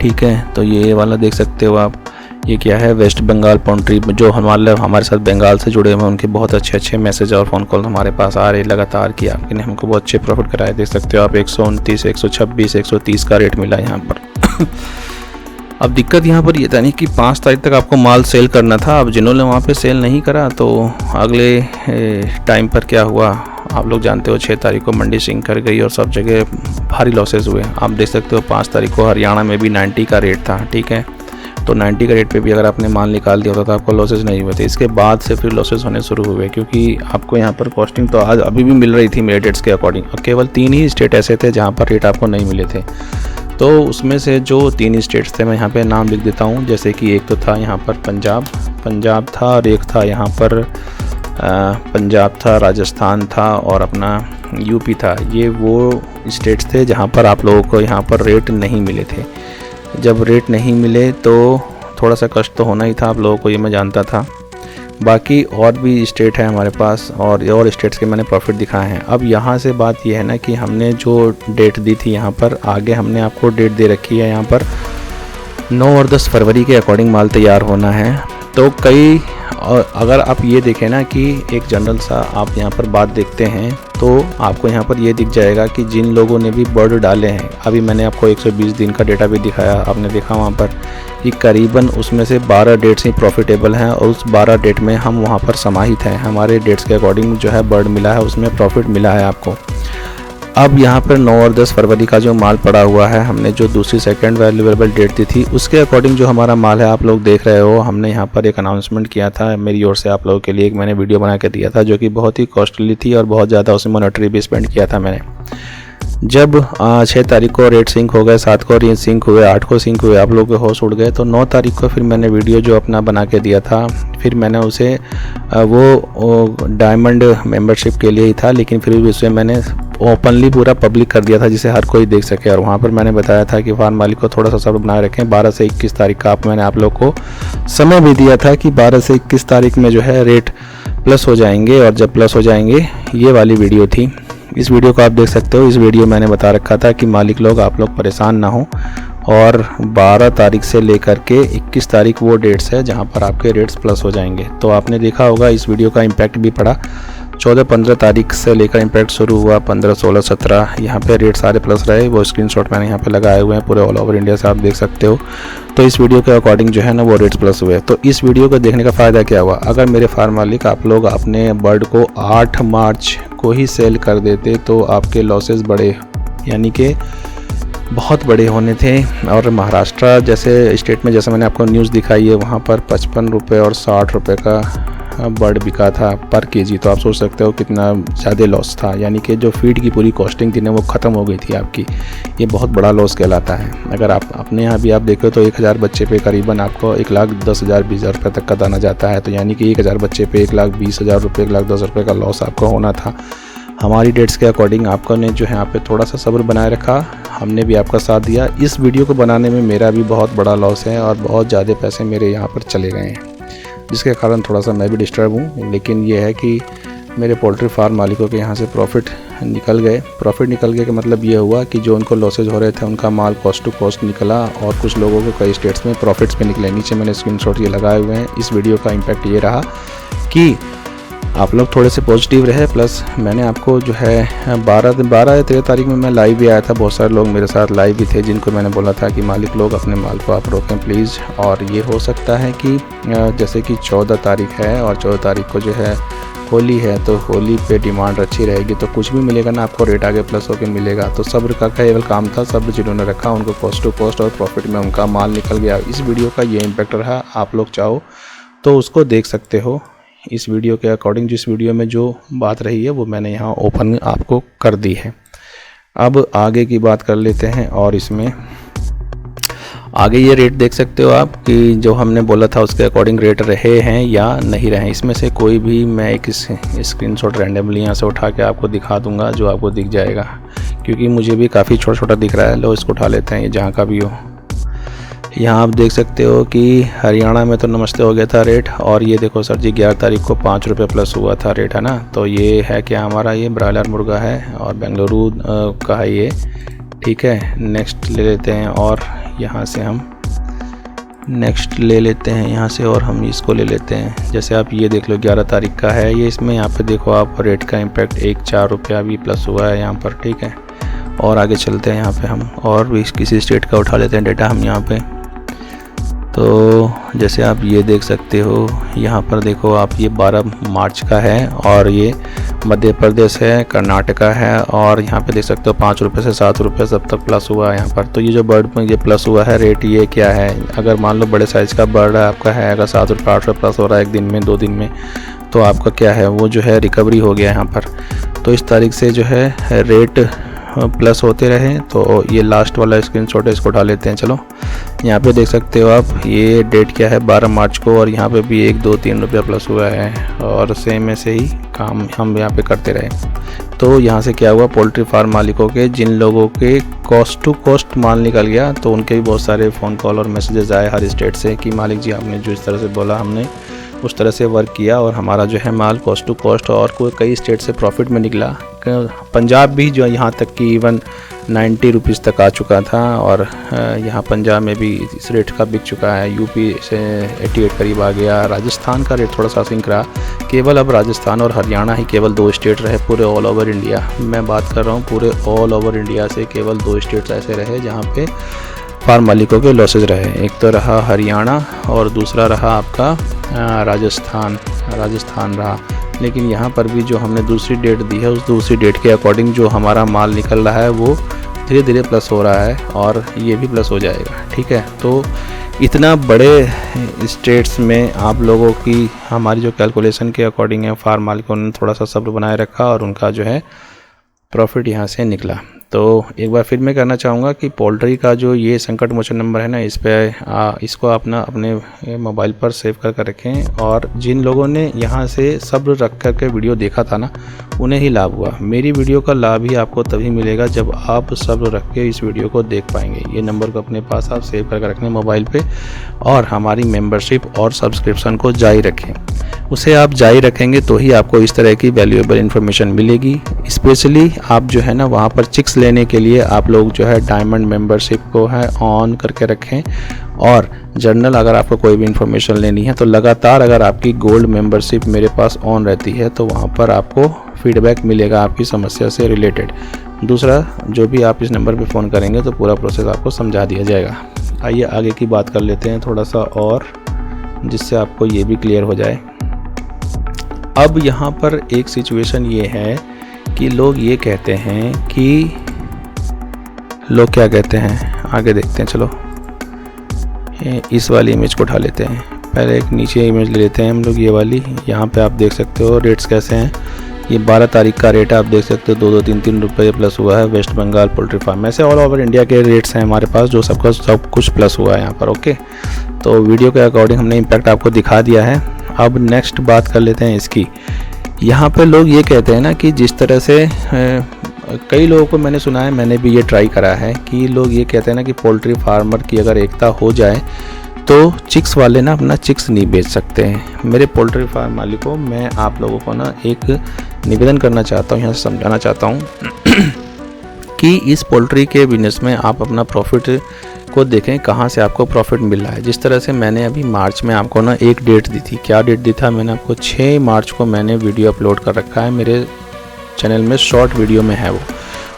ठीक है। तो ये वाला देख सकते हो आप, ये क्या है, वेस्ट बंगाल पॉन्ट्री, जो हमारे साथ बंगाल से जुड़े हुए हैं उनके बहुत अच्छे मैसेज और फ़ोन कॉल हमारे पास आ रहे लगातार कि आपने हमको बहुत अच्छे प्रॉफिट कराए। देख सकते हो आप 129, 126, 130 का रेट मिला यहाँ पर। अब दिक्कत यहाँ पर ये था नहीं कि 5 तारीख तक आपको माल सेल करना था। अब जिन्होंने वहाँ पे सेल नहीं करा तो अगले टाइम पर क्या हुआ आप लोग जानते हो, 6 तारीख को मंडी सिंक कर गई और सब जगह भारी लॉसेस हुए। आप देख सकते हो 5 तारीख को हरियाणा में भी 90 का रेट था, ठीक है। तो 90 का रेट पे भी अगर आपने माल निकाल दिया होता तो आपको लॉसेस नहीं हुए थे। इसके बाद से फिर लॉसेस होने शुरू हुए, क्योंकि आपको यहाँ पर कॉस्टिंग तो आज अभी भी मिल रही थी मेरे डेट्स के अकॉर्डिंग। और केवल 3 ही स्टेट ऐसे थे जहाँ पर रेट आपको नहीं मिले थे। तो उसमें से जो 3 स्टेट्स थे मैं यहाँ पे नाम लिख देता हूँ। जैसे कि एक तो था यहाँ पर पंजाब था, और एक था यहाँ पर पंजाब था, राजस्थान था और अपना यूपी था। ये वो स्टेट्स थे जहाँ पर आप लोगों को यहाँ पर रेट नहीं मिले थे। जब रेट नहीं मिले तो थोड़ा सा कष्ट तो होना ही था आप लोगों को, ये मैं जानता था। बाकी और भी स्टेट है हमारे पास और स्टेट्स के मैंने प्रॉफिट दिखाए हैं। अब यहाँ से बात ये है ना कि हमने जो डेट दी थी यहाँ पर, आगे हमने आपको डेट दे रखी है यहाँ पर 9 और 10 फरवरी के अकॉर्डिंग माल तैयार होना है। तो और अगर आप ये देखें ना कि एक जनरल सा आप यहाँ पर बात देखते हैं तो आपको यहाँ पर ये दिख जाएगा कि जिन लोगों ने भी बर्ड डाले हैं, अभी मैंने आपको 120 दिन का डेटा भी दिखाया, आपने देखा वहाँ पर कि करीबन उसमें से 12 डेट्स ही प्रॉफिटेबल हैं और उस 12 डेट में हम वहाँ पर समाहित हैं। हमारे डेट्स के अकॉर्डिंग जो है बर्ड मिला है, उसमें प्रॉफिट मिला है आपको। अब यहाँ पर 9 और 10 फरवरी का जो माल पड़ा हुआ है, हमने जो दूसरी सेकंड वैल्यूएबल डेट दी थी उसके अकॉर्डिंग जो हमारा माल है आप लोग देख रहे हो। हमने यहाँ पर एक अनाउंसमेंट किया था मेरी ओर से आप लोगों के लिए, एक मैंने वीडियो बना के दिया था जो कि बहुत ही कॉस्टली थी और बहुत ज़्यादा उसमें मॉनेटरी भी स्पेंड किया था मैंने। जब 6 तारीख को रेट सिंक हो गए, 7 को रेट सिंक हुए, 8 को सिंक हुए, आप लोग के होश उड़ गए। तो 9 तारीख को फिर मैंने वीडियो जो अपना बना के दिया था, फिर मैंने उसे वो डायमंड मेंबरशिप के लिए ही था, लेकिन फिर भी उसे मैंने ओपनली पूरा पब्लिक कर दिया था जिसे हर कोई देख सके। और वहाँ पर मैंने बताया था कि फार्म मालिक को थोड़ा सा सब्र बनाए रखें। 12 से 21 तारीख का मैंने आप लोग को समय भी दिया था कि 12 से 21 तारीख में जो है रेट प्लस हो जाएंगे, और जब प्लस हो जाएंगे, ये वाली वीडियो थी। इस वीडियो को आप देख सकते हो। इस वीडियो मैंने बता रखा था कि मालिक लोग आप लोग परेशान ना हो, और 12 तारीख से लेकर के 21 तारीख वो डेट्स है जहां पर आपके रेट्स प्लस हो जाएंगे। तो आपने देखा होगा इस वीडियो का इम्पैक्ट भी पड़ा। 14-15 तारीख से लेकर इम्पैक्ट शुरू हुआ, 15, 16, 17 यहाँ पे रेट सारे प्लस रहे। वो स्क्रीनशॉट मैंने यहाँ पे लगाए हुए हैं पूरे ऑल ओवर इंडिया से, आप देख सकते हो। तो इस वीडियो के अकॉर्डिंग जो है ना वो रेट्स प्लस हुए। तो इस वीडियो को देखने का फ़ायदा क्या हुआ, अगर मेरे फार्म मालिक आप लोग अपने बर्ड को 8 मार्च को ही सेल कर देते तो आपके लॉसेस बढ़े, यानी कि बहुत बड़े होने थे। और महाराष्ट्र जैसे स्टेट में, जैसे मैंने आपको न्यूज़ दिखाई है, वहाँ पर 55 रुपये और 60 रुपये का बर्ड बिका था पर केजी। तो आप सोच सकते हो कितना ज़्यादा लॉस था, यानी कि जो फीड की पूरी कॉस्टिंग थी ना वो ख़त्म हो गई थी आपकी। ये बहुत बड़ा लॉस कहलाता है। अगर आप अपने यहाँ भी आप देखो तो 1000 बच्चे पे करीबन आपको 1,10,000 20,000 रुपये तक का दाना जाता है। तो यानी कि 1000 बच्चे पे 1,20,000 रुपये 1,10,000 रुपये का लॉस आपको होना था। हमारी डेट्स के अकॉर्डिंग आपको ने जो है यहाँ पे थोड़ा सा सब्र बनाए रखा, हमने भी आपका साथ दिया। इस वीडियो को बनाने में मेरा भी बहुत बड़ा लॉस है और बहुत ज़्यादा पैसे मेरे यहाँ पर चले गए हैं, जिसके कारण थोड़ा सा मैं भी डिस्टर्ब हूँ। लेकिन ये है कि मेरे पोल्ट्री फार्म मालिकों के यहाँ से प्रॉफिट निकल गए। प्रॉफिट निकल गए का मतलब ये हुआ कि जो उनको लॉसेज हो रहे थे उनका माल कॉस्ट टू कॉस्ट निकला, और कुछ लोगों को कई स्टेट्स में प्रॉफिट्स पे निकले। नीचे मैंने स्क्रीनशॉट ये लगाए हुए हैं। इस वीडियो का इम्पैक्ट ये रहा कि आप लोग थोड़े से पॉजिटिव रहे। प्लस मैंने आपको जो है 12 या 13 तारीख में मैं लाइव भी आया था। बहुत सारे लोग मेरे साथ लाइव भी थे जिनको मैंने बोला था कि मालिक लोग अपने माल को आप रोकें प्लीज़। और ये हो सकता है कि जैसे कि 14 तारीख है और 14 तारीख को जो है होली है, तो होली पे डिमांड अच्छी रहेगी तो कुछ भी मिलेगा ना आपको, रेट आगे प्लस होकर मिलेगा। तो सब्र का केवल काम था, सब्र जिन्होंने रखा उनको कॉस्ट टू कॉस्ट और प्रॉफिट में उनका माल निकल गया। इस वीडियो का ये इम्पैक्ट रहा। आप लोग चाहो तो उसको देख सकते हो। इस वीडियो के अकॉर्डिंग जिस वीडियो में जो बात रही है वो मैंने यहाँ ओपन आपको कर दी है। अब आगे की बात कर लेते हैं। और इसमें आगे ये रेट देख सकते हो आप कि जो हमने बोला था उसके अकॉर्डिंग रेट रहे हैं या नहीं रहे। इसमें से कोई भी मैं एक स्क्रीनशॉट रैंडमली यहाँ से उठा के आपको दिखा दूंगा जो आपको दिख जाएगा, क्योंकि मुझे भी काफ़ी छोटा छोटा दिख रहा है। लो इसको उठा लेते हैं, ये जहाँ का भी हो। यहाँ आप देख सकते हो कि हरियाणा में तो नमस्ते हो गया था रेट, और ये देखो सर जी 11 तारीख को 5 रुपये प्लस हुआ था रेट, है ना। तो ये है क्या, हमारा ये ब्रायलर मुर्गा है और बेंगलुरु का है ये, ठीक है। नेक्स्ट ले लेते हैं और यहाँ से हम नेक्स्ट ले लेते हैं यहाँ से, और हम इसको ले लेते हैं। जैसे आप ये देख लो 11 तारीख का है ये। इसमें यहाँ पे देखो आप रेट का इम्पैक्ट 4 रुपया भी प्लस हुआ है यहाँ पर, ठीक है। और आगे चलते हैं यहाँ पे हम, और भी किसी स्टेट का उठा लेते हैं डेटा हम यहाँ पे। तो जैसे आप ये देख सकते हो यहाँ पर देखो आप, ये 12 मार्च का है और ये मध्य प्रदेश है, कर्नाटका है, और यहाँ पे देख सकते हो 5 रुपये से 7 रुपये सब तक प्लस हुआ है यहाँ पर। तो ये जो बर्ड में ये प्लस हुआ है रेट, ये क्या है, अगर मान लो बड़े साइज़ का बर्ड आपका है, अगर 7 रुपये 8 रुपये प्लस हो रहा है एक दिन में 2 दिन में, तो आपका क्या है वो जो है रिकवरी हो गया यहाँ पर। तो इस तारीख से जो है रेट प्लस होते रहे। तो ये लास्ट वाला स्क्रीनशॉट है, इसको उठा लेते हैं। चलो यहाँ पे देख सकते हो आप, ये डेट क्या है 12 मार्च को, और यहाँ पे भी 1 2 3 रुपया प्लस हुआ है, और सेम ऐसे ही काम हम यहाँ पे करते रहे। तो यहाँ से क्या हुआ, पोल्ट्री फार्म मालिकों के जिन लोगों के कॉस्ट टू कॉस्ट माल निकल गया, तो उनके भी बहुत सारे फ़ोन कॉल और मैसेजेस आए हर स्टेट से कि मालिक जी आपने जो इस तरह से बोला हमने उस तरह से वर्क किया, और हमारा जो है माल कॉस्ट टू कॉस्ट और कई स्टेट से प्रॉफिट में निकला। पंजाब भी जो यहाँ तक कि इवन 90 रुपीज़ तक आ चुका था, और यहाँ पंजाब में भी इस रेट का बिक चुका है। यूपी से 88 करीब आ गया। राजस्थान का रेट थोड़ा सा सिंक रहा। केवल अब राजस्थान और हरियाणा ही केवल 2 स्टेट रहे पूरे ऑल ओवर इंडिया। मैं बात कर रहा हूँ पूरे ऑल ओवर इंडिया से केवल 2 स्टेट्स ऐसे रहे जहाँ पे फार्म मालिकों के लॉसेज रहे। एक तो रहा हरियाणा और दूसरा रहा आपका राजस्थान रहा। लेकिन यहाँ पर भी जो हमने दूसरी डेट दी है उस दूसरी डेट के अकॉर्डिंग जो हमारा माल निकल रहा है वो धीरे धीरे प्लस हो रहा है, और ये भी प्लस हो जाएगा, ठीक है। तो इतना बड़े स्टेट्स में आप लोगों की हमारी जो कैलकुलेशन के अकॉर्डिंग है, फार्म मालिकों ने थोड़ा सा सब्र बनाए रखा और उनका जो है प्रॉफिट यहाँ से निकला। तो एक बार फिर मैं कहना चाहूँगा कि पोल्ट्री का जो ये संकट मोचन नंबर है ना, इस पर इसको अपने मोबाइल पर सेव कर रखें, और जिन लोगों ने यहाँ से सब्र रख कर के वीडियो देखा था ना उन्हें ही लाभ हुआ। मेरी वीडियो का लाभ ही आपको तभी मिलेगा जब आप सब्र रख के इस वीडियो को देख पाएंगे। ये नंबर को अपने पास आप सेव कर रखें मोबाइल पे, और हमारी मेंबरशिप और सब्सक्रिप्शन को जारी रखें। उसे आप जारी रखेंगे तो ही आपको इस तरह की वैल्यूएबल इन्फॉर्मेशन मिलेगी। स्पेशली आप जो है ना वहाँ पर चिक्स लेने के लिए आप लोग जो है डायमंड मेंबरशिप को है ऑन करके रखें, और जर्नल अगर आपको कोई भी इन्फॉर्मेशन लेनी है तो लगातार अगर आपकी गोल्ड मेंबरशिप मेरे पास ऑन रहती है तो वहाँ पर आपको फीडबैक मिलेगा आपकी समस्या से रिलेटेड। दूसरा, जो भी आप इस नंबर पे फ़ोन करेंगे तो पूरा प्रोसेस आपको समझा दिया जाएगा। आइए आगे की बात कर लेते हैं थोड़ा सा और, जिससे आपको ये भी क्लियर हो जाए। अब यहाँ पर एक सिचुएशन ये है कि लोग ये कहते हैं कि लोग क्या कहते हैं, आगे देखते हैं। चलो इस वाली इमेज को उठा लेते हैं। पहले एक नीचे इमेज ले लेते हैं हम लोग, ये वाली। यहाँ पे आप देख सकते हो रेट्स कैसे हैं। ये 12 तारीख का रेट है, आप देख सकते हो 2-2 3-3 रुपये प्लस हुआ है वेस्ट बंगाल पोल्ट्री फार्म। ऐसे ऑल ओवर इंडिया के रेट्स हैं हमारे पास, जो सबका सब कुछ प्लस हुआ है यहाँ पर। ओके, तो वीडियो के अकॉर्डिंग हमने इम्पैक्ट आपको दिखा दिया है। अब नेक्स्ट बात कर लेते हैं इसकी। यहाँ पे लोग ये कहते हैं ना कि जिस तरह से कई लोगों को मैंने सुना है, मैंने भी ये ट्राई करा है, कि लोग ये कहते हैं ना कि पोल्ट्री फार्मर की अगर एकता हो जाए तो चिक्स वाले ना अपना चिक्स नहीं बेच सकते हैं। मेरे पोल्ट्री फार्म मालिकों, मैं आप लोगों को ना एक निवेदन करना चाहता हूँ, यहाँ से समझाना चाहता हूँ कि इस पोल्ट्री के बिजनेस में आप अपना प्रॉफिट को देखें, कहाँ से आपको प्रॉफिट मिल रहा है। जिस तरह से मैंने अभी मार्च में आपको ना एक डेट दी थी, क्या डेट दी था मैंने आपको, 6 मार्च को मैंने वीडियो अपलोड कर रखा है मेरे चैनल में, शॉर्ट वीडियो में है वो।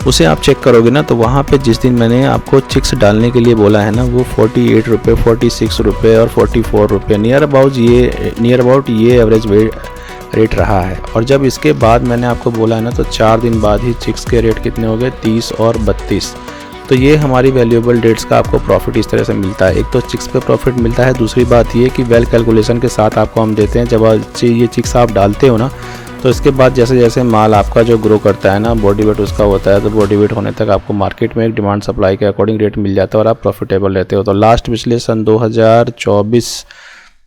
उसे आप चेक करोगे ना तो वहाँ पे जिस दिन मैंने आपको चिक्स डालने के लिए बोला है ना, वो 48 रुपये, 46 रुपये और 44 रुपये नियर अबाउट ये एवरेज रेट रहा है। और जब इसके बाद मैंने आपको बोला है ना, तो 4 दिन बाद ही चिक्स के रेट कितने हो गए, 30 और 32। तो ये हमारी वैल्यूएबल डेट्स का आपको प्रॉफिट इस तरह से मिलता है। एक तो चिक्स पे प्रॉफिट मिलता है, दूसरी बात ये कि वेल कैलकुलेशन के साथ आपको हम देते हैं। जब ये चिक्स आप डालते हो ना, तो इसके बाद जैसे जैसे माल आपका जो ग्रो करता है ना, बॉडी वेट उसका होता है, तो बॉडी वेट होने तक आपको मार्केट में एक डिमांड सप्लाई के अकॉर्डिंग रेट मिल जाता है और आप प्रॉफिटेबल रहते हो। तो लास्ट पिछले सन 2024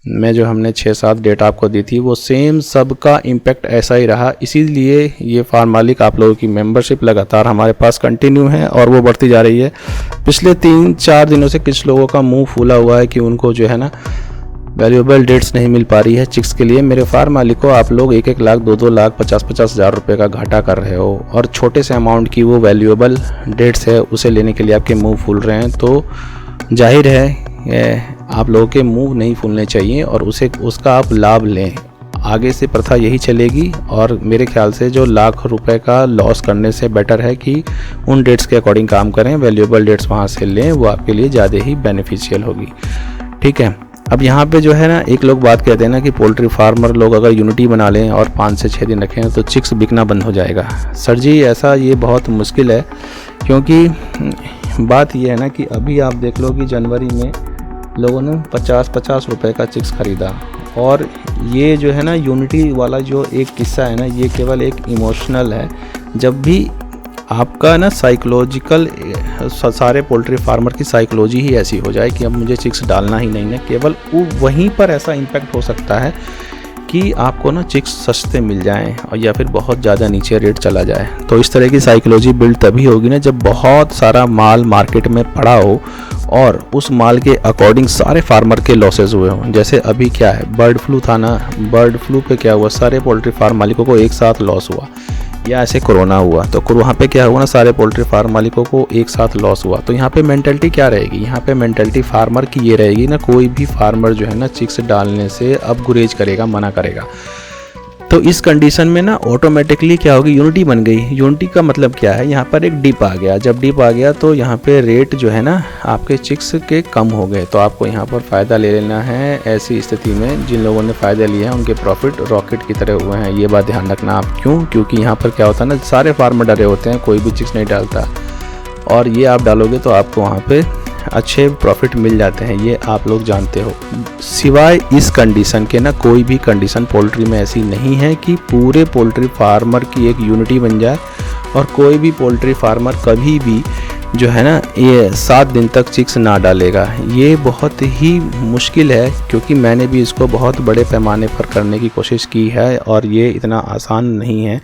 में जो हमने 6-7 डेट आपको दी थी, वो सेम सबका इम्पैक्ट ऐसा ही रहा। इसीलिए ये फार्म मालिक आप लोगों की मेंबरशिप लगातार हमारे पास कंटिन्यू है और वो बढ़ती जा रही है। पिछले 3-4 दिनों से कुछ लोगों का मुंह फूला हुआ है कि उनको जो है ना वैल्यूएबल डेट्स नहीं मिल पा रही है चिक्स के लिए। मेरे फार्म मालिकों, आप लोग 1-1 लाख, 2-2 लाख, 50-50 हज़ार रुपये का घाटा कर रहे हो और छोटे से अमाउंट की वो वैल्यूएबल डेट्स है, उसे लेने के लिए आपके मुंह फूल रहे हैं। तो जाहिर है आप लोगों के मुंह नहीं फूलने चाहिए और उसका आप लाभ लें। आगे से प्रथा यही चलेगी और मेरे ख्याल से जो लाख रुपए का लॉस करने से बेटर है कि उन डेट्स के अकॉर्डिंग काम करें, वैल्यूएबल डेट्स वहाँ से लें, वो आपके लिए ज़्यादा ही बेनिफिशियल होगी। ठीक है, अब यहाँ पे जो है ना, एक लोग बात कहते हैं ना कि पोल्ट्री फार्मर लोग अगर यूनिटी बना लें और 5 से 6 दिन रखें तो चिक्स बिकना बंद हो जाएगा। सर जी, ऐसा ये बहुत मुश्किल है, क्योंकि बात ये है ना कि अभी आप देख लो कि जनवरी में लोगों ने 50-50 रुपये का चिक्स ख़रीदा। और ये जो है ना यूनिटी वाला जो एक किस्सा है ना, ये केवल एक इमोशनल है। जब भी आपका ना साइकोलॉजिकल, सारे पोल्ट्री फार्मर की साइकोलॉजी ही ऐसी हो जाए कि अब मुझे चिक्स डालना ही नहीं है, केवल वहीं पर ऐसा इम्पैक्ट हो सकता है कि आपको ना चिक्स सस्ते मिल जाएं और या फिर बहुत ज़्यादा नीचे रेट चला जाए। तो इस तरह की साइकोलॉजी बिल्ड तभी होगी ना जब बहुत सारा माल मार्केट में पड़ा हो और उस माल के अकॉर्डिंग सारे फार्मर के लॉसेस हुए हों। जैसे अभी क्या है, बर्ड फ्लू था ना, बर्ड फ्लू पे क्या हुआ, सारे पोल्ट्री फार्म मालिकों को एक साथ लॉस हुआ, या ऐसे कोरोना हुआ तो वहाँ पे क्या हुआ ना, सारे पोल्ट्री फार्म मालिकों को एक साथ लॉस हुआ। तो यहाँ पे मेंटलिटी क्या रहेगी, यहाँ पे मेंटलिटी फार्मर की ये रहेगी ना, कोई भी फार्मर जो है ना चिक्स डालने से अब गुरेज करेगा, मना करेगा। तो इस कंडीशन में ना ऑटोमेटिकली क्या होगी, यूनिटी बन गई। यूनिटी का मतलब क्या है, यहाँ पर एक डिप आ गया। जब डिप आ गया तो यहाँ पे रेट जो है ना आपके चिक्स के कम हो गए, तो आपको यहाँ पर फ़ायदा ले लेना है। ऐसी स्थिति में जिन लोगों ने फ़ायदा लिया है उनके प्रॉफिट रॉकेट की तरह हुए हैं, ये बात ध्यान रखना आप। क्यों? क्योंकि यहाँ पर क्या होता है ना, सारे फार्मर डरे होते हैं, कोई भी चिक्स नहीं डालता, और ये आप डालोगे तो आपको वहाँ पे अच्छे प्रॉफिट मिल जाते हैं, ये आप लोग जानते हो। सिवाय इस कंडीशन के ना, कोई भी कंडीशन पोल्ट्री में ऐसी नहीं है कि पूरे पोल्ट्री फार्मर की एक यूनिटी बन जाए और कोई भी पोल्ट्री फार्मर कभी भी जो है ना ये 7 दिन तक चिक्स ना डालेगा। ये बहुत ही मुश्किल है, क्योंकि मैंने भी इसको बहुत बड़े पैमाने पर करने की कोशिश की है और ये इतना आसान नहीं है,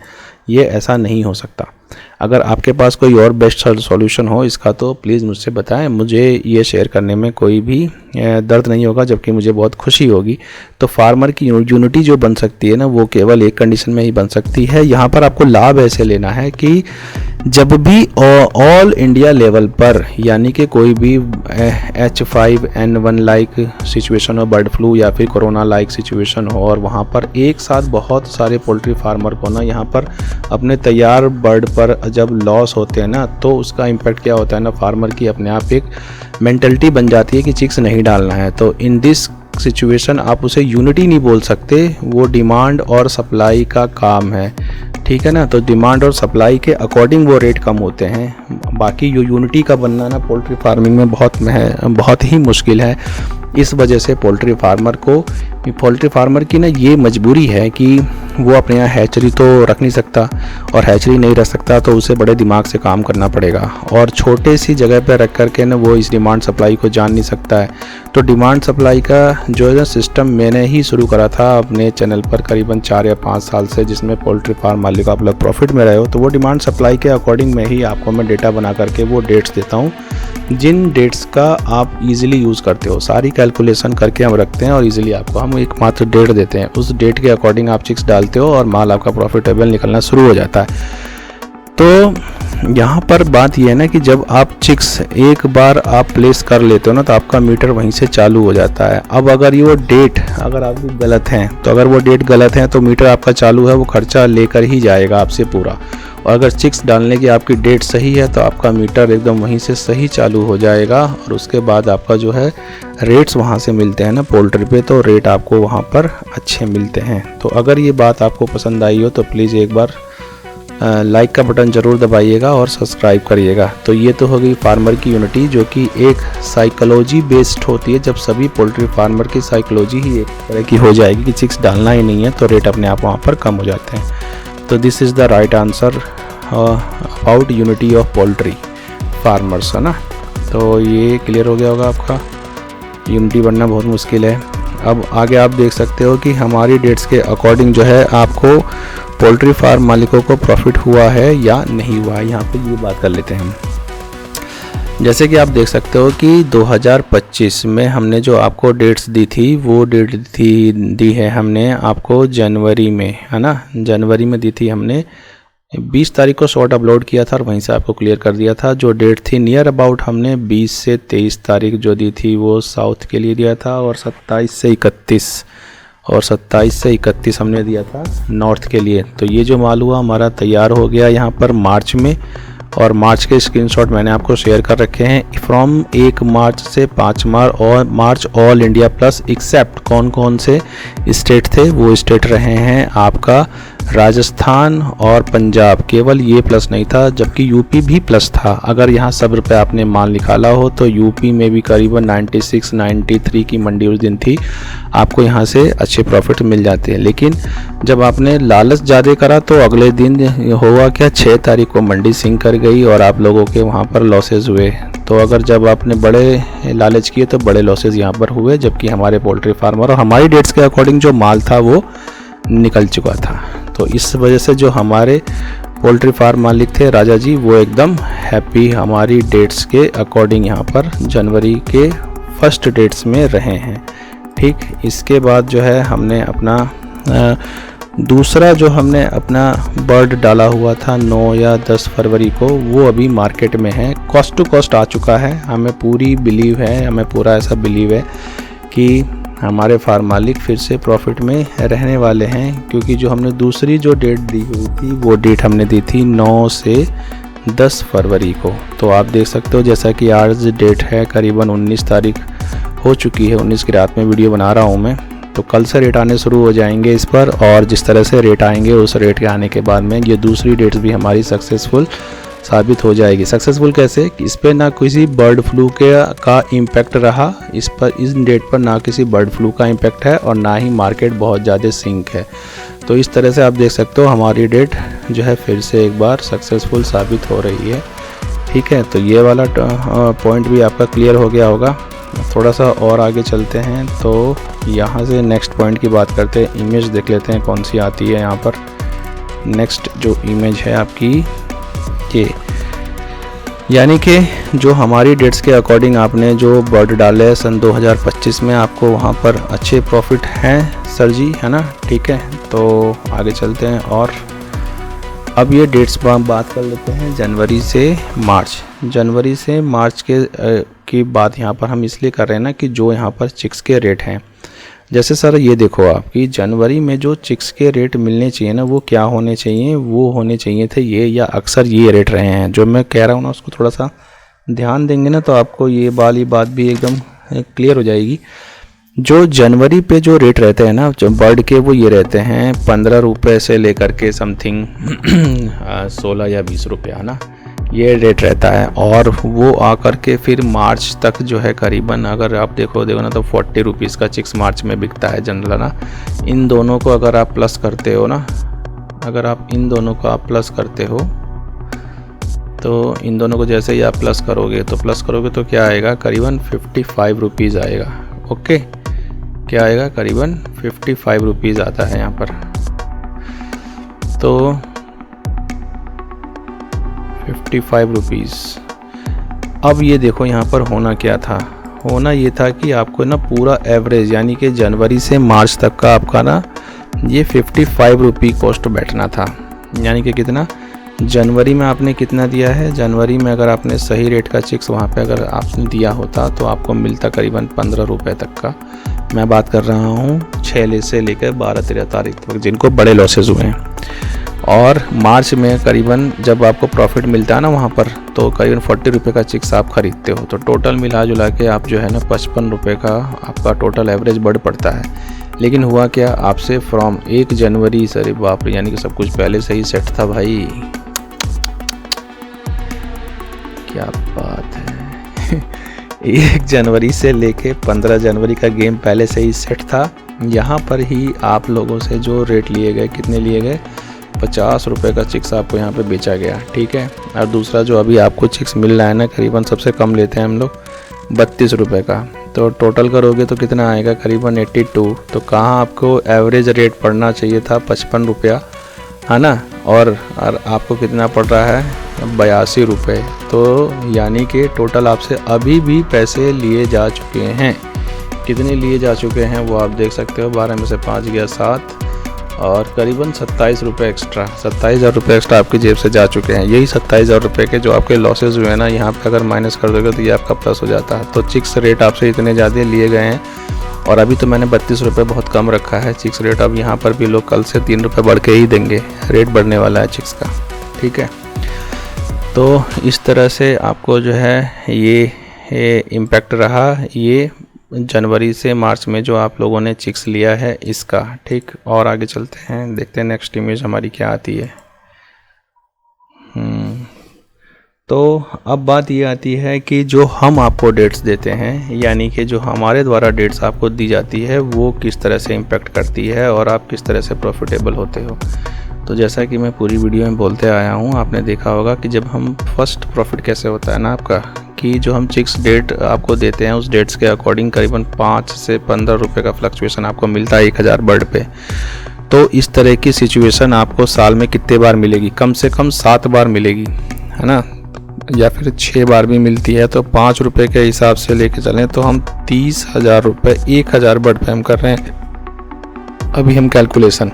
ये ऐसा नहीं हो सकता। अगर आपके पास कोई और बेस्ट सॉल्यूशन हो इसका तो प्लीज़ मुझसे बताएं, मुझे ये शेयर करने में कोई भी दर्द नहीं होगा, जबकि मुझे बहुत खुशी होगी। तो फार्मर की यूनिटी जो बन सकती है ना, वो केवल एक कंडीशन में ही बन सकती है। यहाँ पर आपको लाभ ऐसे लेना है कि जब भी ऑल इंडिया लेवल पर, यानी कि कोई भी H5N1 लाइक सिचुएशन हो, बर्ड फ्लू या फिर कोरोना लाइक सिचुएशन हो, और वहाँ पर एक साथ बहुत सारे पोल्ट्री फार्मर को ना यहाँ पर अपने तैयार बर्ड पर जब लॉस होते हैं ना, तो उसका इम्पैक्ट क्या होता है ना, फार्मर की अपने आप एक मेंटलिटी बन जाती है कि चिक्स नहीं डालना है। तो इन दिस सिचुएशन आप उसे यूनिटी नहीं बोल सकते, वो डिमांड और सप्लाई का काम है। ठीक है ना। तो डिमांड और सप्लाई के अकॉर्डिंग वो रेट कम होते हैं। बाकी जो यूनिटी का बनना ना पोल्ट्री फार्मिंग में बहुत ही मुश्किल है। इस वजह से पोल्ट्री फार्मर की ना ये मजबूरी है कि वो अपने यहाँ हैचरी तो रख नहीं सकता, और हैचरी नहीं रख सकता तो उसे बड़े दिमाग से काम करना पड़ेगा, और छोटे सी जगह पर रख करके ना वो इस डिमांड सप्लाई को जान नहीं सकता है। तो डिमांड सप्लाई का जो है ना सिस्टम मैंने ही शुरू करा था अपने चैनल पर करीबन 4 या 5 साल से, जिसमें पोल्ट्री फार्म मालिक आप लोग प्रॉफिट में रहे हो। तो वो डिमांड सप्लाई के अकॉर्डिंग में ही आपको मैं डेटा बना करके वो डेट्स देता हूँ, जिन डेट्स का आप इजीली यूज़ करते हो। सारी कैलकुलेशन करके हम रखते हैं और इजीली आपको हम एक मात्र डेट देते हैं। उस डेट के अकॉर्डिंग आप चिक्स डालते हो और माल आपका प्रॉफिटेबल निकलना शुरू हो जाता है। तो यहाँ पर बात यह है ना कि जब आप चिक्स एक बार आप प्लेस कर लेते हो ना, तो आपका मीटर वहीं से चालू हो जाता है। अब अगर ये वो डेट अगर आपकी गलत है, तो अगर वो डेट गलत है तो मीटर आपका चालू है वो खर्चा लेकर ही जाएगा आपसे पूरा। और अगर चिक्स डालने की आपकी डेट सही है तो आपका मीटर एकदम वहीं से सही चालू हो जाएगा, और उसके बाद आपका जो है रेट्स वहाँ से मिलते हैं ना पोल्ट्री पे, तो रेट आपको वहाँ पर अच्छे मिलते हैं। तो अगर ये बात आपको पसंद आई हो तो प्लीज़ एक बार लाइक का बटन ज़रूर दबाइएगा और सब्सक्राइब करिएगा। तो ये तो हो गई फार्मर की यूनिटी, जो कि एक साइकोलॉजी बेस्ड होती है। जब सभी पोल्ट्री फार्मर की साइकोलॉजी ही एक तरह की हो जाएगी कि चिक्स डालना ही नहीं है, तो रेट अपने आप वहाँ पर कम हो जाते हैं। तो this is the right answer about unity of poultry farmers, है ना। तो ये क्लियर हो गया होगा आपका, यूनिटी बनना बहुत मुश्किल है। अब आगे आप देख सकते हो कि हमारी डेट्स के अकॉर्डिंग जो है आपको पोल्ट्री फार्म मालिकों को प्रॉफिट हुआ है या नहीं हुआ है। यहाँ पे ये बात कर लेते हैं। जैसे कि आप देख सकते हो कि 2025 में हमने जो आपको डेट्स दी थी, वो डेट दी है हमने आपको जनवरी में, है ना। जनवरी में दी थी हमने 20 तारीख को शॉर्ट अपलोड किया था और वहीं से आपको क्लियर कर दिया था। जो डेट थी नियर अबाउट हमने 20 से 23 तारीख जो दी थी वो साउथ के लिए दिया था, और 27 से 31 हमने दिया था नॉर्थ के लिए। तो ये जो माल हुआ हमारा तैयार हो गया यहाँ पर मार्च में, और मार्च के स्क्रीनशॉट मैंने आपको शेयर कर रखे हैं। फ्रॉम 1 मार्च से 5 मार्च ऑल इंडिया प्लस एक्सेप्ट कौन कौन से स्टेट थे, वो स्टेट रहे हैं आपका राजस्थान और पंजाब। केवल ये प्लस नहीं था, जबकि यूपी भी प्लस था। अगर यहाँ सब रुपये आपने माल निकाला हो तो यूपी में भी करीबन 96-93 की मंडी उस दिन थी, आपको यहाँ से अच्छे प्रॉफिट मिल जाते हैं। लेकिन जब आपने लालच ज़्यादा करा तो अगले दिन हुआ क्या, 6 तारीख को मंडी सिंक कर गई और आप लोगों के वहाँ पर लॉसेज हुए। तो अगर जब आपने बड़े लालच किए तो बड़े लॉसेज यहाँ पर हुए, जबकि हमारे पोल्ट्री फार्मर और हमारी डेट्स के अकॉर्डिंग जो माल था वो निकल चुका था। तो इस वजह से जो हमारे पोल्ट्री फार्म मालिक थे राजा जी, वो एकदम हैप्पी हमारी डेट्स के अकॉर्डिंग यहाँ पर जनवरी के फर्स्ट डेट्स में रहे हैं। ठीक, इसके बाद जो है हमने अपना दूसरा जो हमने अपना बर्ड डाला हुआ था 9 या 10 फरवरी को, वो अभी मार्केट में है, कॉस्ट टू कॉस्ट आ चुका है। हमें पूरी बिलीव है, हमें पूरा ऐसा बिलीव है कि हमारे फार्म मालिक फिर से प्रॉफिट में रहने वाले हैं, क्योंकि जो हमने दूसरी जो डेट दी हुई थी वो डेट हमने दी थी 9 से 10 फरवरी को। तो आप देख सकते हो जैसा कि आज डेट है करीबन 19 तारीख हो चुकी है, 19 की रात में वीडियो बना रहा हूँ मैं। तो कल से रेट आने शुरू हो जाएंगे इस पर, और जिस तरह से रेट आएंगे उस रेट के आने के बाद में ये दूसरी डेट्स भी हमारी सक्सेसफुल साबित हो जाएगी। सक्सेसफुल कैसे, इस पर ना किसी बर्ड फ्लू का इम्पैक्ट रहा, इस डेट पर ना किसी बर्ड फ्लू का इम्पैक्ट है, और ना ही मार्केट बहुत ज़्यादा सिंक है। तो इस तरह से आप देख सकते हो हमारी डेट जो है फिर से एक बार सक्सेसफुल साबित हो रही है। ठीक है, तो ये वाला पॉइंट भी आपका क्लियर हो गया होगा। थोड़ा सा और आगे चलते हैं, तो यहाँ से नेक्स्ट पॉइंट की बात करते हैं। इमेज देख लेते हैं कौन सी आती है यहाँ पर। नेक्स्ट जो इमेज है आपकी ये, यानी कि जो हमारी डेट्स के अकॉर्डिंग आपने जो बर्ड डाले सन 2025 में, आपको वहाँ पर अच्छे प्रॉफिट हैं सर जी, है ना। ठीक है, तो आगे चलते हैं और अब ये डेट्स बात कर लेते हैं जनवरी से मार्च। जनवरी से मार्च की बात यहाँ पर हम इसलिए कर रहे हैं ना कि जो यहाँ पर चिक्स के रेट हैं, जैसे सर ये देखो आप कि जनवरी में जो चिक्स के रेट मिलने चाहिए ना, वो क्या होने चाहिए, वो होने चाहिए थे ये, या अक्सर ये रेट रहे हैं। जो मैं कह रहा हूँ ना उसको थोड़ा सा ध्यान देंगे ना तो आपको ये वाली बात भी एकदम क्लियर हो जाएगी। जो जनवरी पे जो रेट रहते हैं ना जो बर्ड के, वो ये रहते हैं 15 रुपये से लेकर के समथिंग 16 या 20 रुपये, है ना, ये रेट रहता है। और वो आकर के फिर मार्च तक जो है करीबन, अगर आप देखो ना तो 40 रुपीज़ का चिक्स मार्च में बिकता है जनरल ना। इन दोनों को अगर आप प्लस करते हो ना, अगर आप इन दोनों को आप प्लस करते हो तो इन दोनों को जैसे ही आप प्लस करोगे तो क्या आएगा, करीबन 55 रुपीज़ आएगा। ओके, क्या आएगा, करीबन 55 रुपीज़ आता है यहाँ पर। तो 55 रुपीज़। अब ये देखो यहाँ पर होना क्या था, होना ये था कि आपको ना पूरा एवरेज यानी कि जनवरी से मार्च तक का आपका ना ये 55 रुपये कॉस्ट बैठना था। यानी कि कितना, जनवरी में आपने कितना दिया है, जनवरी में अगर आपने सही रेट का चिक्स वहाँ पे अगर आपने दिया होता तो आपको मिलता करीबन 15 रुपये तक का। मैं बात कर रहा हूँ 6 से लेकर 12-13 तारीख तक जिनको बड़े लॉसेस हुए हैं। और मार्च में करीबन जब आपको प्रॉफिट मिलता है ना वहाँ पर, तो करीबन 40 रुपये का चिक्स आप ख़रीदते हो। तो टोटल मिला जुला के आप जो है ना 55 रुपये का आपका टोटल एवरेज बढ़ पड़ता है। लेकिन हुआ क्या, आपसे फ्रॉम 1 जनवरी सर बाप रे, यानी कि सब कुछ पहले से ही सेट था भाई, क्या बात है 1 जनवरी से लेके 15 जनवरी का गेम पहले से ही सेट था। यहाँ पर ही आप लोगों से जो रेट लिए गए, कितने लिए गए, 50 रुपये का चिक्स आपको यहाँ पे बेचा गया, ठीक है। और दूसरा जो अभी आपको चिक्स मिल रहा है ना, करीबन सबसे कम लेते हैं हम लोग 32 रुपये का। तो टोटल करोगे तो कितना आएगा, करीबन 82। तो कहाँ आपको एवरेज रेट पड़ना चाहिए था 55 रुपया, है ना, और आपको कितना पड़ रहा है 82 रुपये। तो यानी कि टोटल आपसे अभी भी पैसे लिए जा चुके हैं। कितने लिए जा चुके हैं वो आप देख सकते हो, 12 में से 5 गया 7, और करीबन 27 रुपये एक्स्ट्रा, 27,000 रुपये एक्स्ट्रा आपकी जेब से जा चुके हैं। यही 27,000 रुपये के जो आपके लॉसेस हुए हैं ना, यहाँ पे अगर माइनस कर दोगे तो ये आपका प्लस हो जाता है। तो चिक्स रेट आपसे इतने ज़्यादा लिए गए हैं। और अभी तो मैंने 32 रुपये बहुत कम रखा है चिक्स रेट। अब यहाँ पर भी लोग कल से 3 रुपये बढ़ के ही देंगे, रेट बढ़ने वाला है चिक्स का, ठीक है। तो इस तरह से आपको जो है ये इम्पैक्ट रहा, ये जनवरी से मार्च में जो आप लोगों ने चिक्स लिया है इसका, ठीक। और आगे चलते हैं, देखते हैं नेक्स्ट इमेज हमारी क्या आती है। तो अब बात ये आती है कि जो हम आपको डेट्स देते हैं, यानी कि जो हमारे द्वारा डेट्स आपको दी जाती है, वो किस तरह से इम्पैक्ट करती है और आप किस तरह से प्रॉफिटेबल होते हो। तो जैसा कि मैं पूरी वीडियो में बोलते आया हूँ, आपने देखा होगा कि जब हम फर्स्ट प्रॉफिट कैसे होता है ना आपका, कि जो हम चिक्स डेट आपको देते हैं उस डेट्स के अकॉर्डिंग करीबन 5 से 15 रुपये का फ्लक्चुएशन आपको मिलता है 1000 बर्ड पे। तो इस तरह की सिचुएशन आपको साल में कितने बार मिलेगी, कम से कम 7 बार मिलेगी, है ना, या फिर 6 बार भी मिलती है। तो 5 रुपये के हिसाब से लेके चलें तो हम 30,000 रुपये 1000 बर्ड पे हम कर रहे हैं। अभी हम कैलकुलेशन,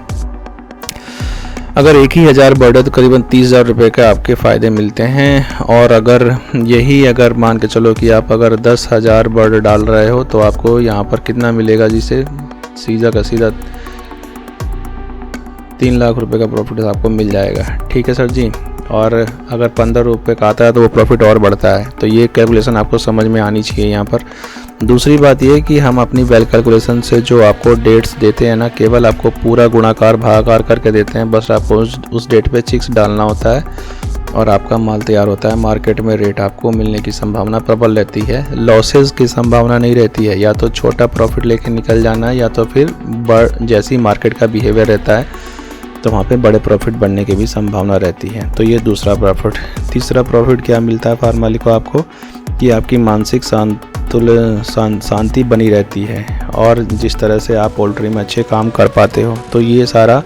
अगर 1,000 बर्ड है तो करीबन 30,000 रुपये के आपके फ़ायदे मिलते हैं। और अगर मान के चलो कि आप अगर 10,000 बर्ड डाल रहे हो तो आपको यहाँ पर कितना मिलेगा, जिसे सीधा का सीधा 3 लाख रुपए का प्रॉफिट आपको मिल जाएगा, ठीक है सर जी। और अगर 15 रुपये का आता है तो वो प्रॉफिट और बढ़ता है। तो ये कैलकुलेशन आपको समझ में आनी चाहिए यहाँ पर। दूसरी बात ये कि हम अपनी वेल कैलकुलेशन से जो आपको डेट्स देते हैं ना, केवल आपको पूरा गुणाकार भागाकार करके देते हैं। बस आपको उस डेट पे चिक्स डालना होता है और आपका माल तैयार होता है। मार्केट में रेट आपको मिलने की संभावना प्रबल रहती है, लॉसेस की संभावना नहीं रहती है। या तो छोटा प्रॉफिट लेके निकल जाना है, या तो फिर जैसी मार्केट का बिहेवियर रहता है तो वहाँ पे बड़े प्रॉफिट बनने की भी संभावना रहती है। तो ये दूसरा प्रॉफिट। तीसरा प्रॉफिट क्या मिलता है फार्म मालिक को आपको, कि आपकी मानसिक शांति बनी रहती है और जिस तरह से आप पोल्ट्री में अच्छे काम कर पाते हो। तो ये सारा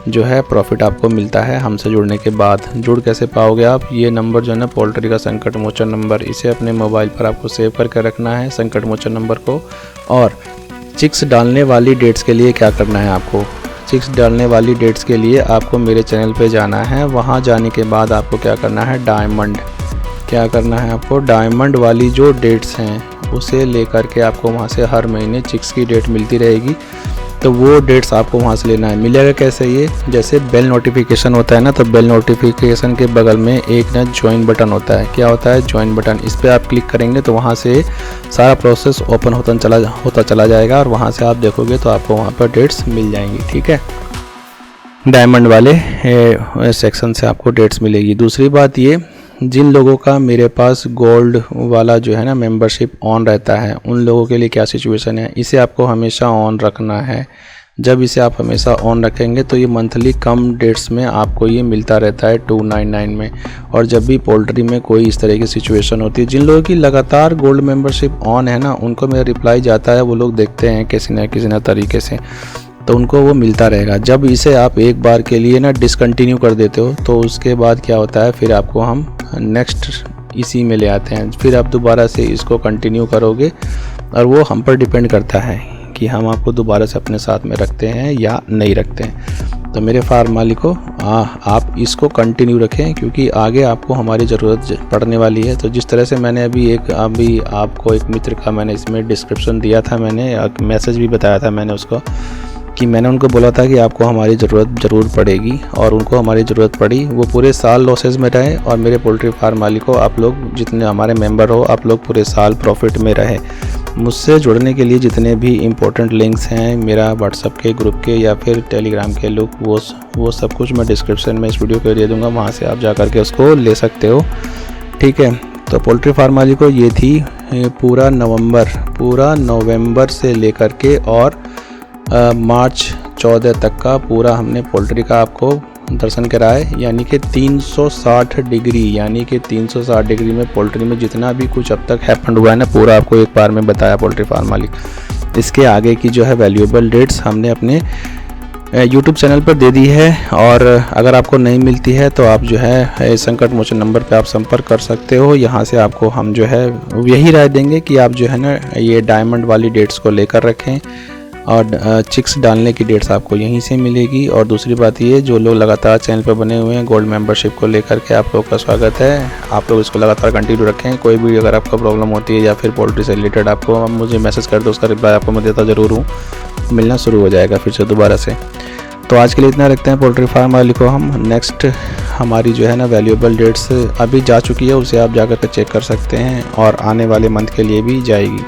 जो है प्रॉफिट आपको मिलता है हमसे जुड़ने के बाद। जुड़ कैसे पाओगे आप, ये नंबर जो है ना पोल्ट्री का संकट मोचन नंबर, इसे अपने मोबाइल पर आपको सेव करके रखना है संकट मोचन नंबर को। और चिक्स डालने वाली डेट्स के लिए क्या करना है आपको, चिक्स डालने वाली डेट्स के लिए आपको मेरे चैनल पे जाना है। वहाँ जाने के बाद आपको क्या करना है, डायमंड, क्या करना है आपको, डायमंड वाली जो डेट्स हैं उसे लेकर के आपको वहाँ से हर महीने चिक्स की डेट मिलती रहेगी। तो वो डेट्स आपको वहाँ से लेना है। मिलेगा कैसे ये, जैसे बेल नोटिफिकेशन होता है ना, तो बेल नोटिफिकेशन के बगल में एक ना ज्वाइन बटन होता है। क्या होता है, ज्वाइन बटन। इस पर आप क्लिक करेंगे तो वहाँ से सारा प्रोसेस ओपन होता चला जाएगा और वहाँ से आप देखोगे तो आपको वहाँ पर डेट्स मिल जाएंगी। ठीक है, डायमंड वाले सेक्शन से आपको डेट्स मिलेगी। दूसरी बात ये, जिन लोगों का मेरे पास गोल्ड वाला जो है ना मेंबरशिप ऑन रहता है, उन लोगों के लिए क्या सिचुएशन है, इसे आपको हमेशा ऑन रखना है। जब इसे आप हमेशा ऑन रखेंगे तो ये मंथली कम डेट्स में आपको ये मिलता रहता है 299 में। और जब भी पोल्ट्री में कोई इस तरह की सिचुएशन होती है, जिन लोगों की लगातार गोल्ड मेंबरशिप ऑन है ना, उनको मेरा रिप्लाई जाता है, वो लोग देखते हैं किसी न तरीके से, तो उनको वो मिलता रहेगा। जब इसे आप एक बार के लिए ना डिसकंटिन्यू कर देते हो तो उसके बाद क्या होता है, फिर आपको हम नेक्स्ट इसी में ले आते हैं, फिर आप दोबारा से इसको कंटिन्यू करोगे और वो हम पर डिपेंड करता है कि हम आपको दोबारा से अपने साथ में रखते हैं या नहीं रखते हैं। तो मेरे फार्म मालिकों, आप इसको कंटिन्यू रखें क्योंकि आगे आपको हमारी ज़रूरत पड़ने वाली है। तो जिस तरह से मैंने अभी आपको एक मित्र का मैंने इसमें डिस्क्रिप्शन दिया था, मैंने मैसेज भी बताया था मैंने उसको, कि मैंने उनको बोला था कि आपको हमारी ज़रूरत ज़रूर पड़ेगी, और उनको हमारी ज़रूरत पड़ी। वो पूरे साल लॉसेज में रहे और मेरे पोल्ट्री फार्म मालिकों, आप लोग जितने हमारे मेंबर हो, आप लोग पूरे साल प्रॉफिट में रहे। मुझसे जुड़ने के लिए जितने भी इम्पोर्टेंट लिंक्स हैं, मेरा व्हाट्सअप के ग्रुप के या फिर टेलीग्राम के लोग, वो सब कुछ मैं डिस्क्रिप्शन में इस वीडियो को दे दूँगा, वहाँ से आप जा कर के उसको ले सकते हो। ठीक है, तो पोल्ट्री फार्म मालिकों, ये थी पूरा नवंबर से लेकर के और मार्च 14 तक का पूरा हमने पोल्ट्री का आपको दर्शन कराए, यानी कि 360 डिग्री में पोल्ट्री में जितना भी कुछ अब तक हैपन हुआ है ना, पूरा आपको एक बार में बताया पोल्ट्री फार्म मालिक। इसके आगे की जो है वैल्यूएबल डेट्स हमने अपने YouTube चैनल पर दे दी है, और अगर आपको नहीं मिलती है तो आप जो है संकट मोचन नंबर पे आप संपर्क कर सकते हो। यहाँ से आपको हम जो है यही राय देंगे कि आप जो है ना ये डायमंड वाली डेट्स को लेकर रखें, और चिक्स डालने की डेट्स आपको यहीं से मिलेगी। और दूसरी बात ये, जो लोग लगातार चैनल पर बने हुए हैं गोल्ड मेंबरशिप को लेकर के, आप लोग का स्वागत है। आप लोग इसको लगातार कंटिन्यू रखें। कोई भी अगर आपको प्रॉब्लम होती है या फिर पोल्ट्री से रिलेटेड आपको मुझे मैसेज कर दो, उसका रिप्लाई आपको मैं देता ज़रूर हूँ, मिलना शुरू हो जाएगा फिर से दोबारा से। तो आज के लिए इतना रखते हैं पोल्ट्री फार्म वाली को हम। नेक्स्ट हमारी जो है ना वैल्यूएबल डेट्स अभी जा चुकी है, उसे आप जाकर के चेक कर सकते हैं, और आने वाले मंथ के लिए भी जाएगी।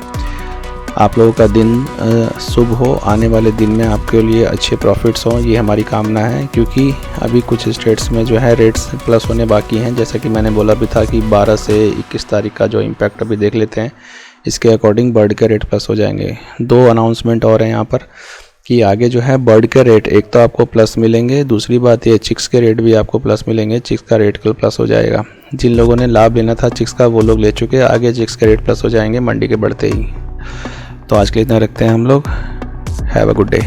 आप लोगों का दिन शुभ हो, आने वाले दिन में आपके लिए अच्छे प्रॉफिट्स हों, ये हमारी कामना है। क्योंकि अभी कुछ स्टेट्स में जो है रेट्स प्लस होने बाकी हैं, जैसा कि मैंने बोला भी था कि 12 से 21 तारीख का जो इम्पैक्ट अभी देख लेते हैं, इसके अकॉर्डिंग बर्ड के रेट प्लस हो जाएंगे। 2 अनाउंसमेंट और हैं यहाँ पर कि आगे जो है बर्ड के रेट एक तो आपको प्लस मिलेंगे, दूसरी बात ये चिक्स के रेट भी आपको प्लस मिलेंगे। चिक्स का रेट कल प्लस हो जाएगा। जिन लोगों ने लाभ लेना था चिक्स का वो लोग ले चुके हैं, आगे चिक्स के रेट प्लस हो जाएंगे मंडी के बढ़ते ही। तो आज के लिए इतना रखते हैं हम लोग। Have a good day.